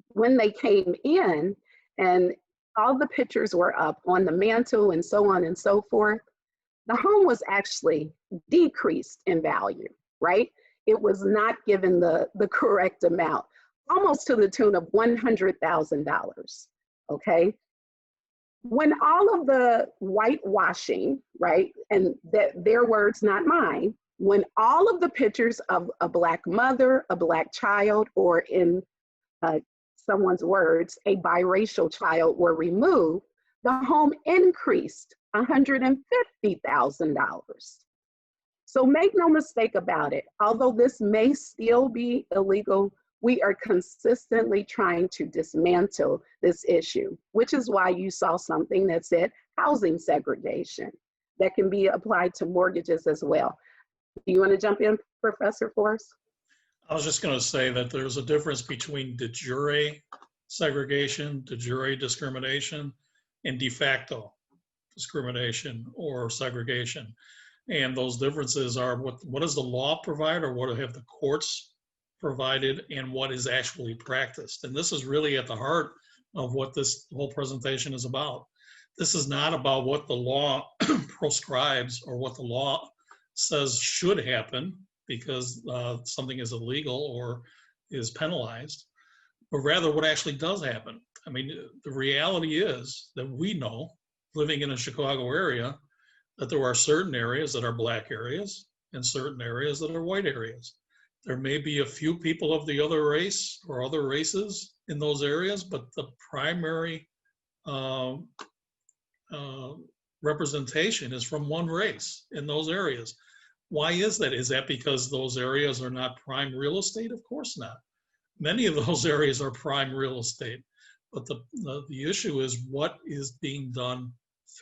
when they came in and all the pictures were up on the mantle and so on and so forth, the home was actually decreased in value, right? It was not given the correct amount, almost to the tune of $100,000, okay? When all of the whitewashing, right, and their words, not mine, when all of the pictures of a Black mother, a Black child, or in someone's words, a biracial child were removed, the home increased $150,000. So make no mistake about it, although this may still be illegal, we are consistently trying to dismantle this issue, which is why you saw something that said housing segregation that can be applied to mortgages as well. Do you want to jump in, Professor Forst? I was just going to say that there's a difference between de jure segregation, de jure discrimination, and de facto discrimination or segregation. And those differences are what does the law provide, or what have the courts provided, and what is actually practiced. And this is really at the heart of what this whole presentation is about. This is not about what the law proscribes or what the law says should happen because something is illegal or is penalized, but rather what actually does happen. I mean, the reality is that we know, living in a Chicago area, that there are certain areas that are Black areas and certain areas that are white areas. There may be a few people of the other race or other races in those areas, but the primary representation is from one race in those areas. Why is that? Is that because those areas are not prime real estate? Of course not. Many of those areas are prime real estate. But the issue is what is being done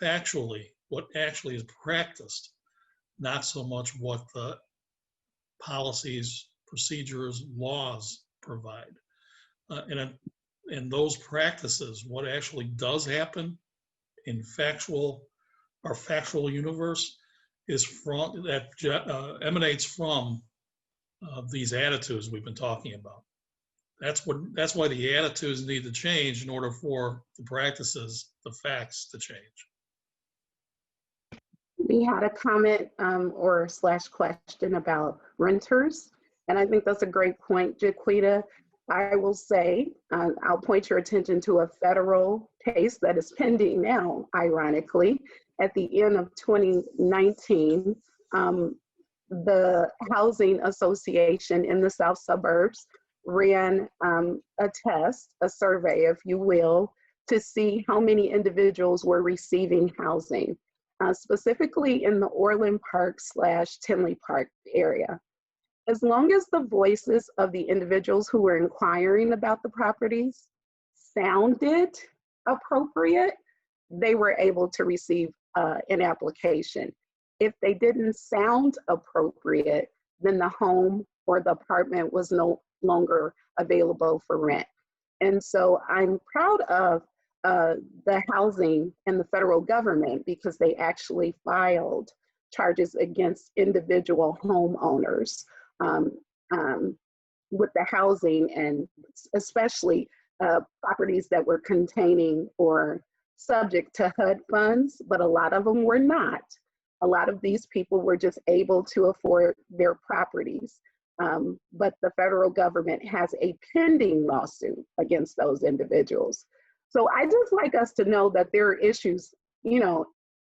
factually, what actually is practiced, not so much what the policies, procedures, laws provide. And those practices, what actually does happen in our factual universe is emanates from these attitudes we've been talking about. that's why the attitudes need to change in order for the practices, the facts to change. We had a comment or slash question about renters, and I think that's a great point, Jaquita. I will say, I'll point your attention to a federal case that is pending now, ironically. At the end of 2019, the Housing Association in the South Suburbs ran a test, a survey, if you will, to see how many individuals were receiving housing, specifically in the Orland Park / Tinley Park area. As long as the voices of the individuals who were inquiring about the properties sounded appropriate, they were able to receive an application. If they didn't sound appropriate, then the home or the apartment was no longer available for rent. And so I'm proud of the housing and the federal government because they actually filed charges against individual homeowners with the housing, and especially properties that were containing or subject to HUD funds, but a lot of them were not. A lot of these people were just able to afford their properties. But the federal government has a pending lawsuit against those individuals. So I just like us to know that there are issues, you know,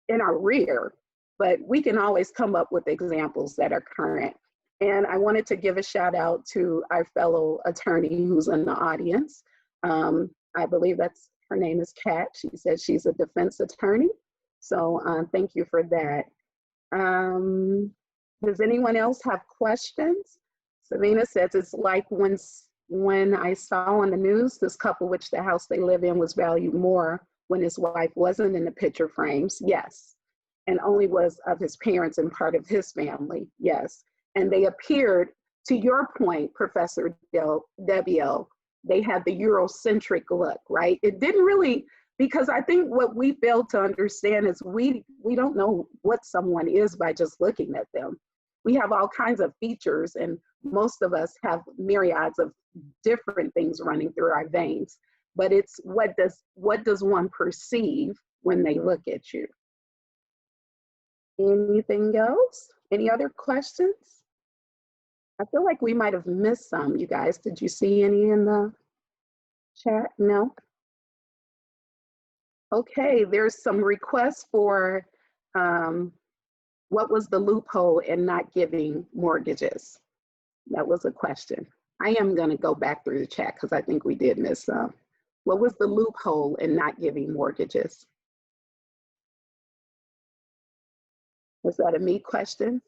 in our rear, but we can always come up with examples that are current. And I wanted to give a shout out to our fellow attorney who's in the audience. I believe her name is Kat. She says she's a defense attorney. So thank you for that. Does anyone else have questions? Savina says, it's like when I saw on the news, this couple, which the house they live in was valued more when his wife wasn't in the picture frames. Yes. And only was of his parents and part of his family. Yes. And they appeared, to your point, Professor Del Debbio, they had the Eurocentric look, right? It didn't really, because I think what we fail to understand is we don't know what someone is by just looking at them. We have all kinds of features, and most of us have myriads of different things running through our veins. But it's what does one perceive when they look at you? Anything else? Any other questions? I feel like we might have missed some, you guys. Did you see any in the chat? No? Okay, there's some requests for what was the loophole in not giving mortgages? That was a question. I am going to go back through the chat because I think we did miss some. What was the loophole in not giving mortgages? Was that a me question?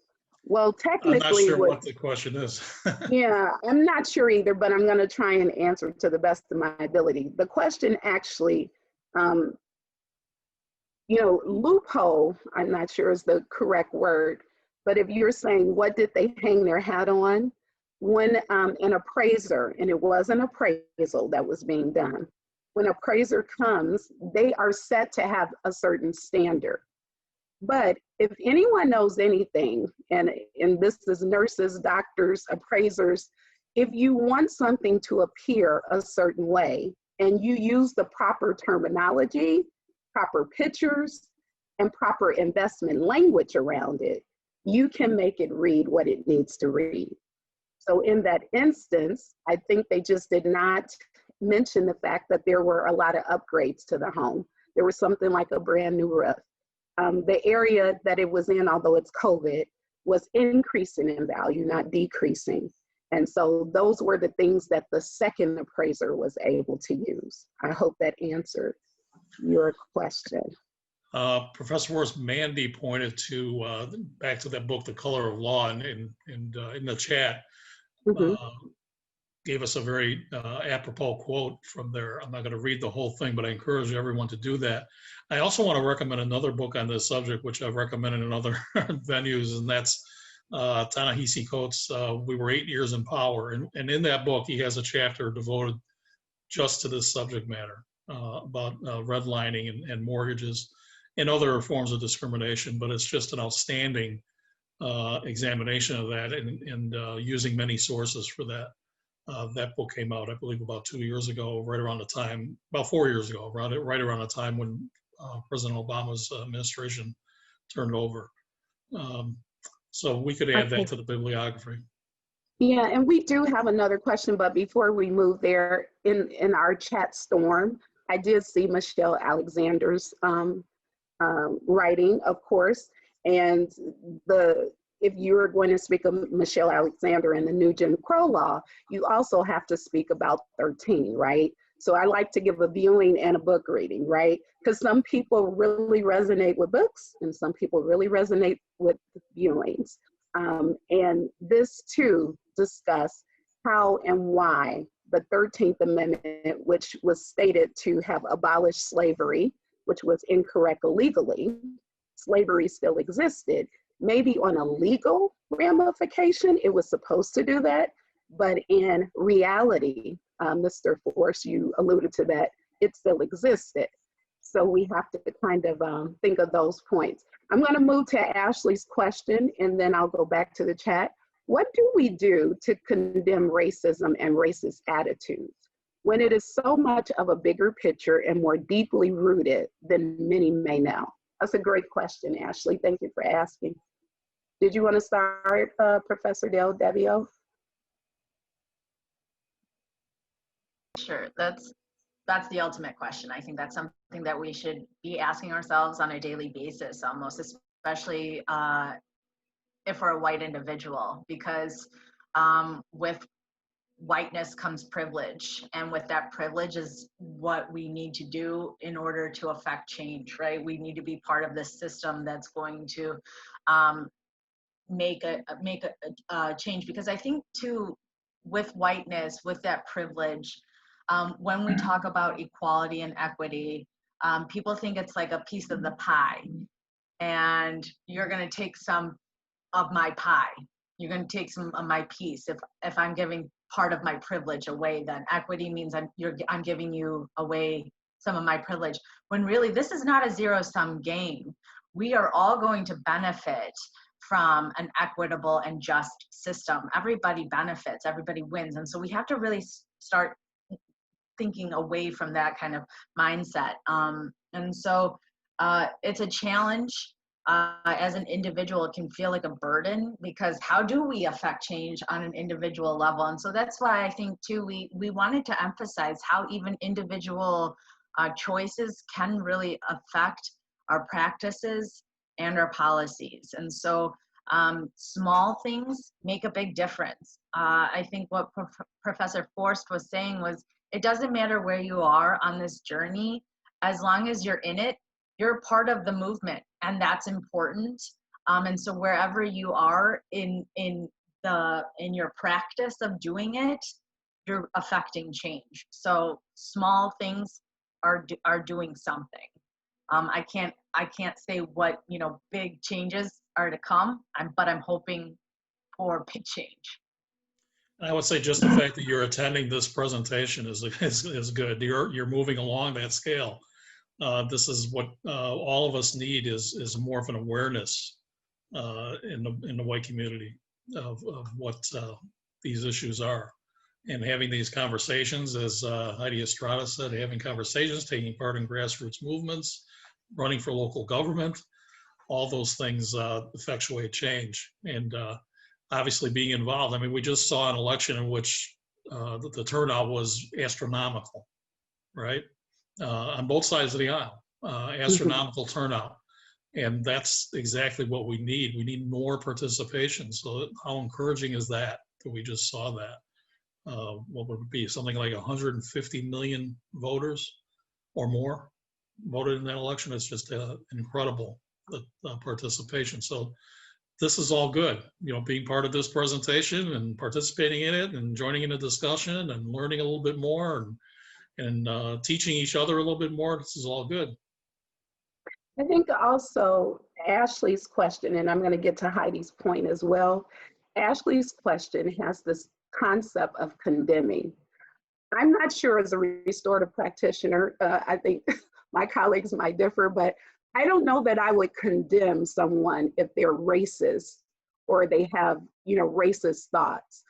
Well, technically, I'm not sure what the question is. Yeah, I'm not sure either, but I'm going to try and answer to the best of my ability. The question actually, you know, loophole, I'm not sure is the correct word, but if you're saying what did they hang their hat on, when an appraiser, and it was an appraisal that was being done, when an appraiser comes, they are set to have a certain standard. But if anyone knows anything, and this is nurses, doctors, appraisers, if you want something to appear a certain way and you use the proper terminology, proper pictures, and proper investment language around it, you can make it read what it needs to read. So in that instance, I think they just did not mention the fact that there were a lot of upgrades to the home. There was something like a brand new roof. The area that it was in, although it's COVID, was increasing in value, not decreasing. And so those were the things that the second appraiser was able to use. I hope that answered your question. Professor Forst, Mandy pointed to back to that book, The Color of Law, and in the chat, gave us a very apropos quote from there. I'm not going to read the whole thing, but I encourage everyone to do that. I also want to recommend another book on this subject, which I've recommended in other venues, and that's Ta-Nehisi Coates' We Were 8 Years in Power. And in that book, he has a chapter devoted just to this subject matter about redlining and mortgages and other forms of discrimination. But it's just an outstanding examination of that and using many sources for that. That book came out, I believe, about 2 years ago, right around the time, about 4 years ago, right around the time when President Obama's administration turned over. So we could add that to the bibliography. Yeah, and we do have another question, but before we move there, in our chat storm, I did see Michelle Alexander's writing, of course, and if you're going to speak of Michelle Alexander and the new Jim Crow law, you also have to speak about 13, right? So I like to give a viewing and a book reading, right? Because some people really resonate with books and some people really resonate with viewings. And this too discuss how and why the 13th Amendment, which was stated to have abolished slavery, which was incorrect legally, slavery still existed. Maybe on a legal ramification, it was supposed to do that, but in reality, Mr. Forst, you alluded to that, it still existed. So we have to kind of think of those points. I'm going to move to Ashley's question, and then I'll go back to the chat. What do we do to condemn racism and racist attitudes when it is so much of a bigger picture and more deeply rooted than many may know? That's a great question, Ashley. Thank you for asking. Did you want to start, Professor Del Debbio? Sure, that's the ultimate question. I think that's something that we should be asking ourselves on a daily basis, almost, especially if we're a white individual, because with whiteness comes privilege, and with that privilege is what we need to do in order to affect change, right? We need to be part of this system that's going to make a change, because I think too, with whiteness, with that privilege, when we talk about equality and equity, people think it's like a piece of the pie, and you're going to take some of my pie. You're going to take some of my piece. If I'm giving part of my privilege away, then equity means I'm giving you away some of my privilege. When really this is not a zero-sum game. We are all going to benefit from an equitable and just system. Everybody benefits, everybody wins. And so we have to really start thinking away from that kind of mindset. And so it's a challenge. As an individual, it can feel like a burden, because how do we affect change on an individual level? And so that's why I think too, we wanted to emphasize how even individual choices can really affect our practices and our policies. And so small things make a big difference. I think what Professor Forst was saying was, it doesn't matter where you are on this journey, as long as you're in it, you're part of the movement, and that's important. And so wherever you are in your practice of doing it, you're affecting change. So small things are doing something. I can't say what big changes are to come, but I'm hoping for big change. I would say just the fact that you're attending this presentation is good. You're moving along that scale. This is what all of us need is more of an awareness in the white community of what these issues are, and having these conversations, as Heidi Estrada said, having conversations, taking part in grassroots movements, running for local government, all those things effectuate change. And obviously being involved. I mean, we just saw an election in which the turnout was astronomical, right? On both sides of the aisle, astronomical turnout. And that's exactly what we need. We need more participation. So how encouraging is that we just saw that? What would it be? Something like 150 million voters or more voted in that election. It's just incredible participation. So this is all good. Being part of this presentation and participating in it and joining in the discussion and learning a little bit more and teaching each other a little bit more. This is all good. I think also Ashley's question, and I'm going to get to Heidi's point as well. Ashley's question has this concept of condemning. I'm not sure as a restorative practitioner, I think my colleagues might differ, but I don't know that I would condemn someone if they're racist or they have, racist thoughts.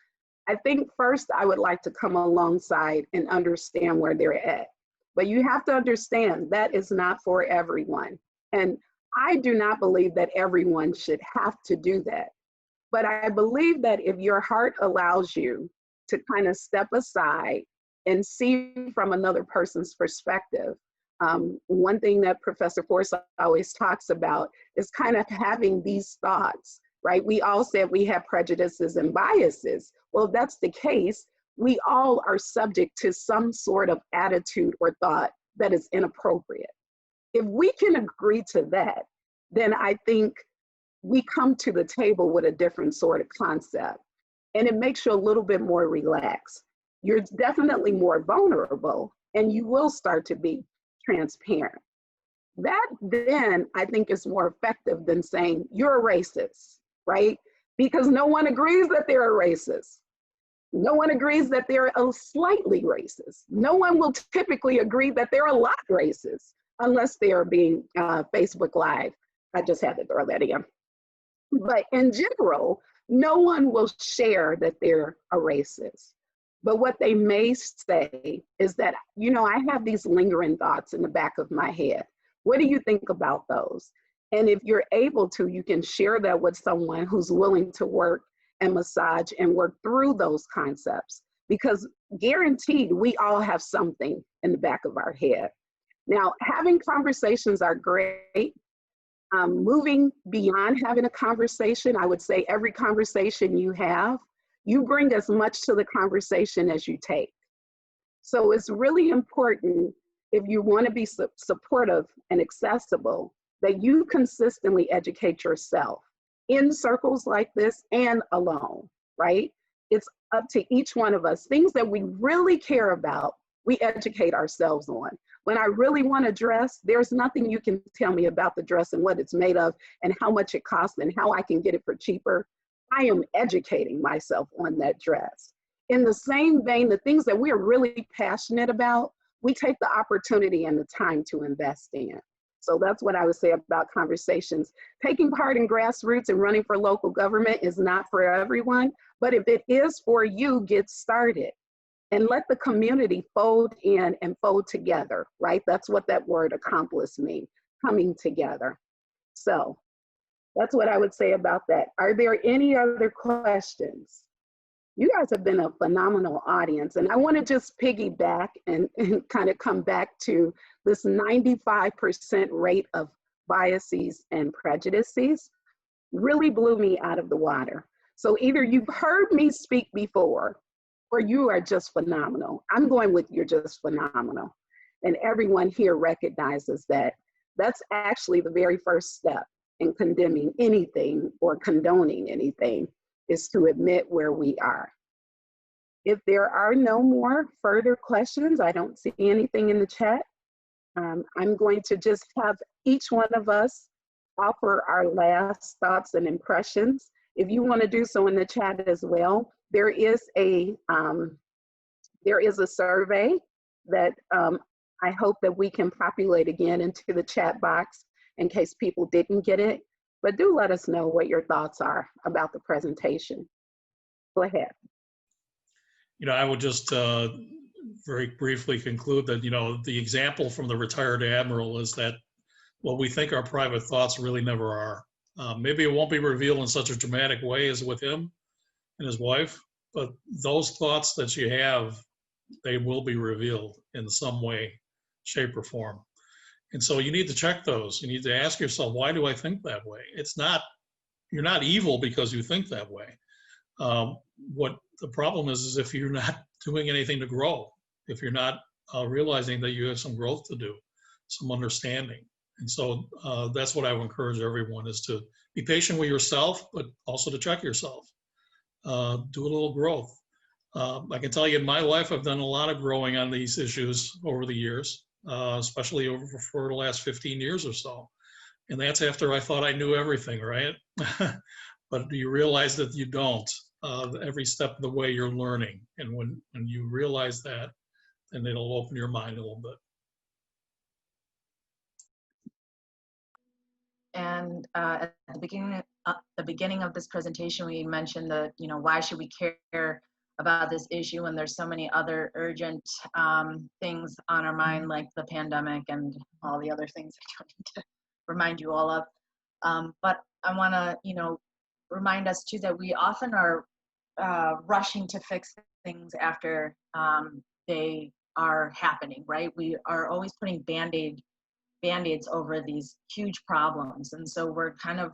I think first I would like to come alongside and understand where they're at. But you have to understand that is not for everyone. And I do not believe that everyone should have to do that. But I believe that if your heart allows you to kind of step aside and see from another person's perspective, one thing that Professor Forst always talks about is kind of having these thoughts, right? We all said we have prejudices and biases. Well, if that's the case, we all are subject to some sort of attitude or thought that is inappropriate. If we can agree to that, then I think we come to the table with a different sort of concept, and it makes you a little bit more relaxed. You're definitely more vulnerable, and you will start to be transparent. That then I think is more effective than saying you're a racist, right? Because no one agrees that they're a racist. No one agrees that they're a slightly racist. No one will typically agree that they're a lot racist unless they are being Facebook Live. I just had to throw that in. But in general, no one will share that they're a racist. But what they may say is that, you know, I have these lingering thoughts in the back of my head. What do you think about those? And if you're able to, you can share that with someone who's willing to work and massage and work through those concepts, because guaranteed we all have something in the back of our head. Now, having conversations are great. Moving beyond having a conversation, I would say every conversation you have, you bring as much to the conversation as you take. So it's really important, if you want to be supportive and accessible, that you consistently educate yourself in circles like this and alone, right? It's up to each one of us. Things that we really care about, we educate ourselves on. When I really want a dress, there's nothing you can tell me about the dress and what it's made of and how much it costs and how I can get it for cheaper. I am educating myself on that dress. In the same vein, the things that we are really passionate about, we take the opportunity and the time to invest in. So that's what I would say about conversations. Taking part in grassroots and running for local government is not for everyone, but if it is for you, get started. And let the community fold in and fold together, right? That's what that word accomplice means, coming together. So that's what I would say about that. Are there any other questions? You guys have been a phenomenal audience, and I want to just piggyback and kind of come back to this 95% rate of biases and prejudices really blew me out of the water. So either you've heard me speak before, or you are just phenomenal. I'm going with you're just phenomenal. And everyone here recognizes that. That's actually the very first step in condemning anything or condoning anything, is to admit where we are. If there are no more further questions, I don't see anything in the chat. I'm going to just have each one of us offer our last thoughts and impressions. If you want to do so in the chat as well, there is a survey that I hope that we can populate again into the chat box in case people didn't get it. But do let us know what your thoughts are about the presentation. Go ahead. You know, I would just very briefly conclude that, you know, the example from the retired admiral is that what we think are private thoughts really never are. Maybe it won't be revealed in such a dramatic way as with him and his wife, but those thoughts that you have, they will be revealed in some way, shape, or form. And so you need to check those. You need to ask yourself, why do I think that way? It's not, you're not evil because you think that way. What the problem is if you're not doing anything to grow, if you're not realizing that you have some growth to do, some understanding. And so that's what I would encourage everyone, is to be patient with yourself, but also to check yourself. Do a little growth. I can tell you in my life, I've done a lot of growing on these issues over the years, especially for the last 15 years or so. And that's after I thought I knew everything, right? But you realize that you don't. Every step of the way you're learning. And when you realize that, then it'll open your mind a little bit. And at the beginning of this presentation, we mentioned that, you know, why should we care about this issue when there's so many other urgent things on our mind, like the pandemic and all the other things I don't need to remind you all of. But I want to, you know, remind us too that we often are rushing to fix things after they are happening, right? We are always putting band-aids over these huge problems. And so we're kind of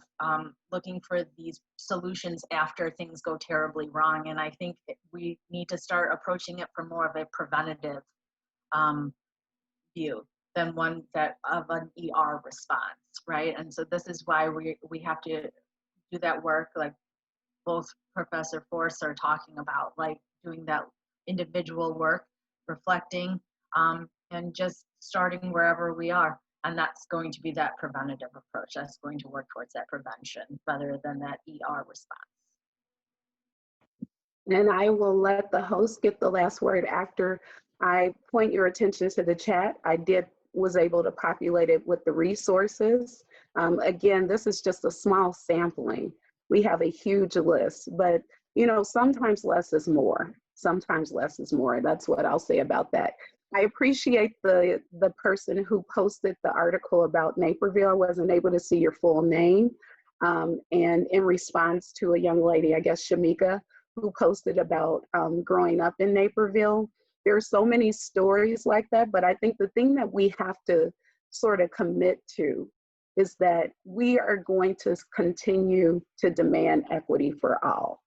looking for these solutions after things go terribly wrong. And I think we need to start approaching it from more of a preventative view than one that of an ER response, right? And so this is why we have to do that work, like both Professor Forst are talking about, like doing that individual work, reflecting, and just starting wherever we are. And that's going to be that preventative approach. That's going to work towards that prevention rather than that ER response. And I will let the host get the last word after I point your attention to the chat. I was able to populate it with the resources. Again, this is just a small sampling. We have a huge list, but you know, sometimes less is more. Sometimes less is more. That's what I'll say about that. I appreciate the person who posted the article about Naperville. I wasn't able to see your full name. And in response to a young lady, I guess Shamika, who posted about growing up in Naperville. There are so many stories like that, but I think the thing that we have to sort of commit to is that we are going to continue to demand equity for all.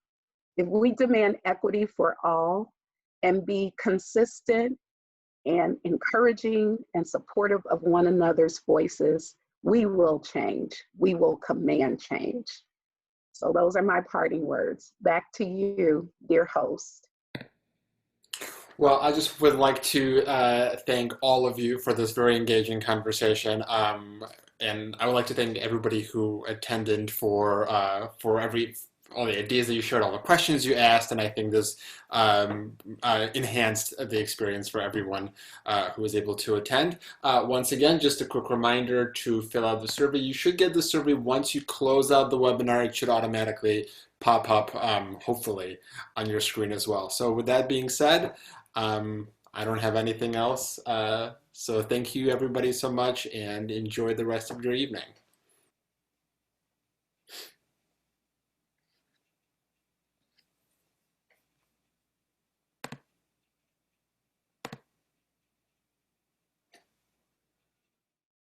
If we demand equity for all and be consistent and encouraging and supportive of one another's voices, we will change. We will command change. So those are my parting words. Back to you, dear host. Well, I just would like to thank all of you for this very engaging conversation. And I would like to thank everybody who attended for all the ideas that you shared, all the questions you asked, and I think this enhanced the experience for everyone who was able to attend. Once again, just a quick reminder to fill out the survey. You should get the survey once you close out the webinar. It should automatically pop up, hopefully, on your screen as well. So with that being said, I don't have anything else. So thank you everybody so much and enjoy the rest of your evening.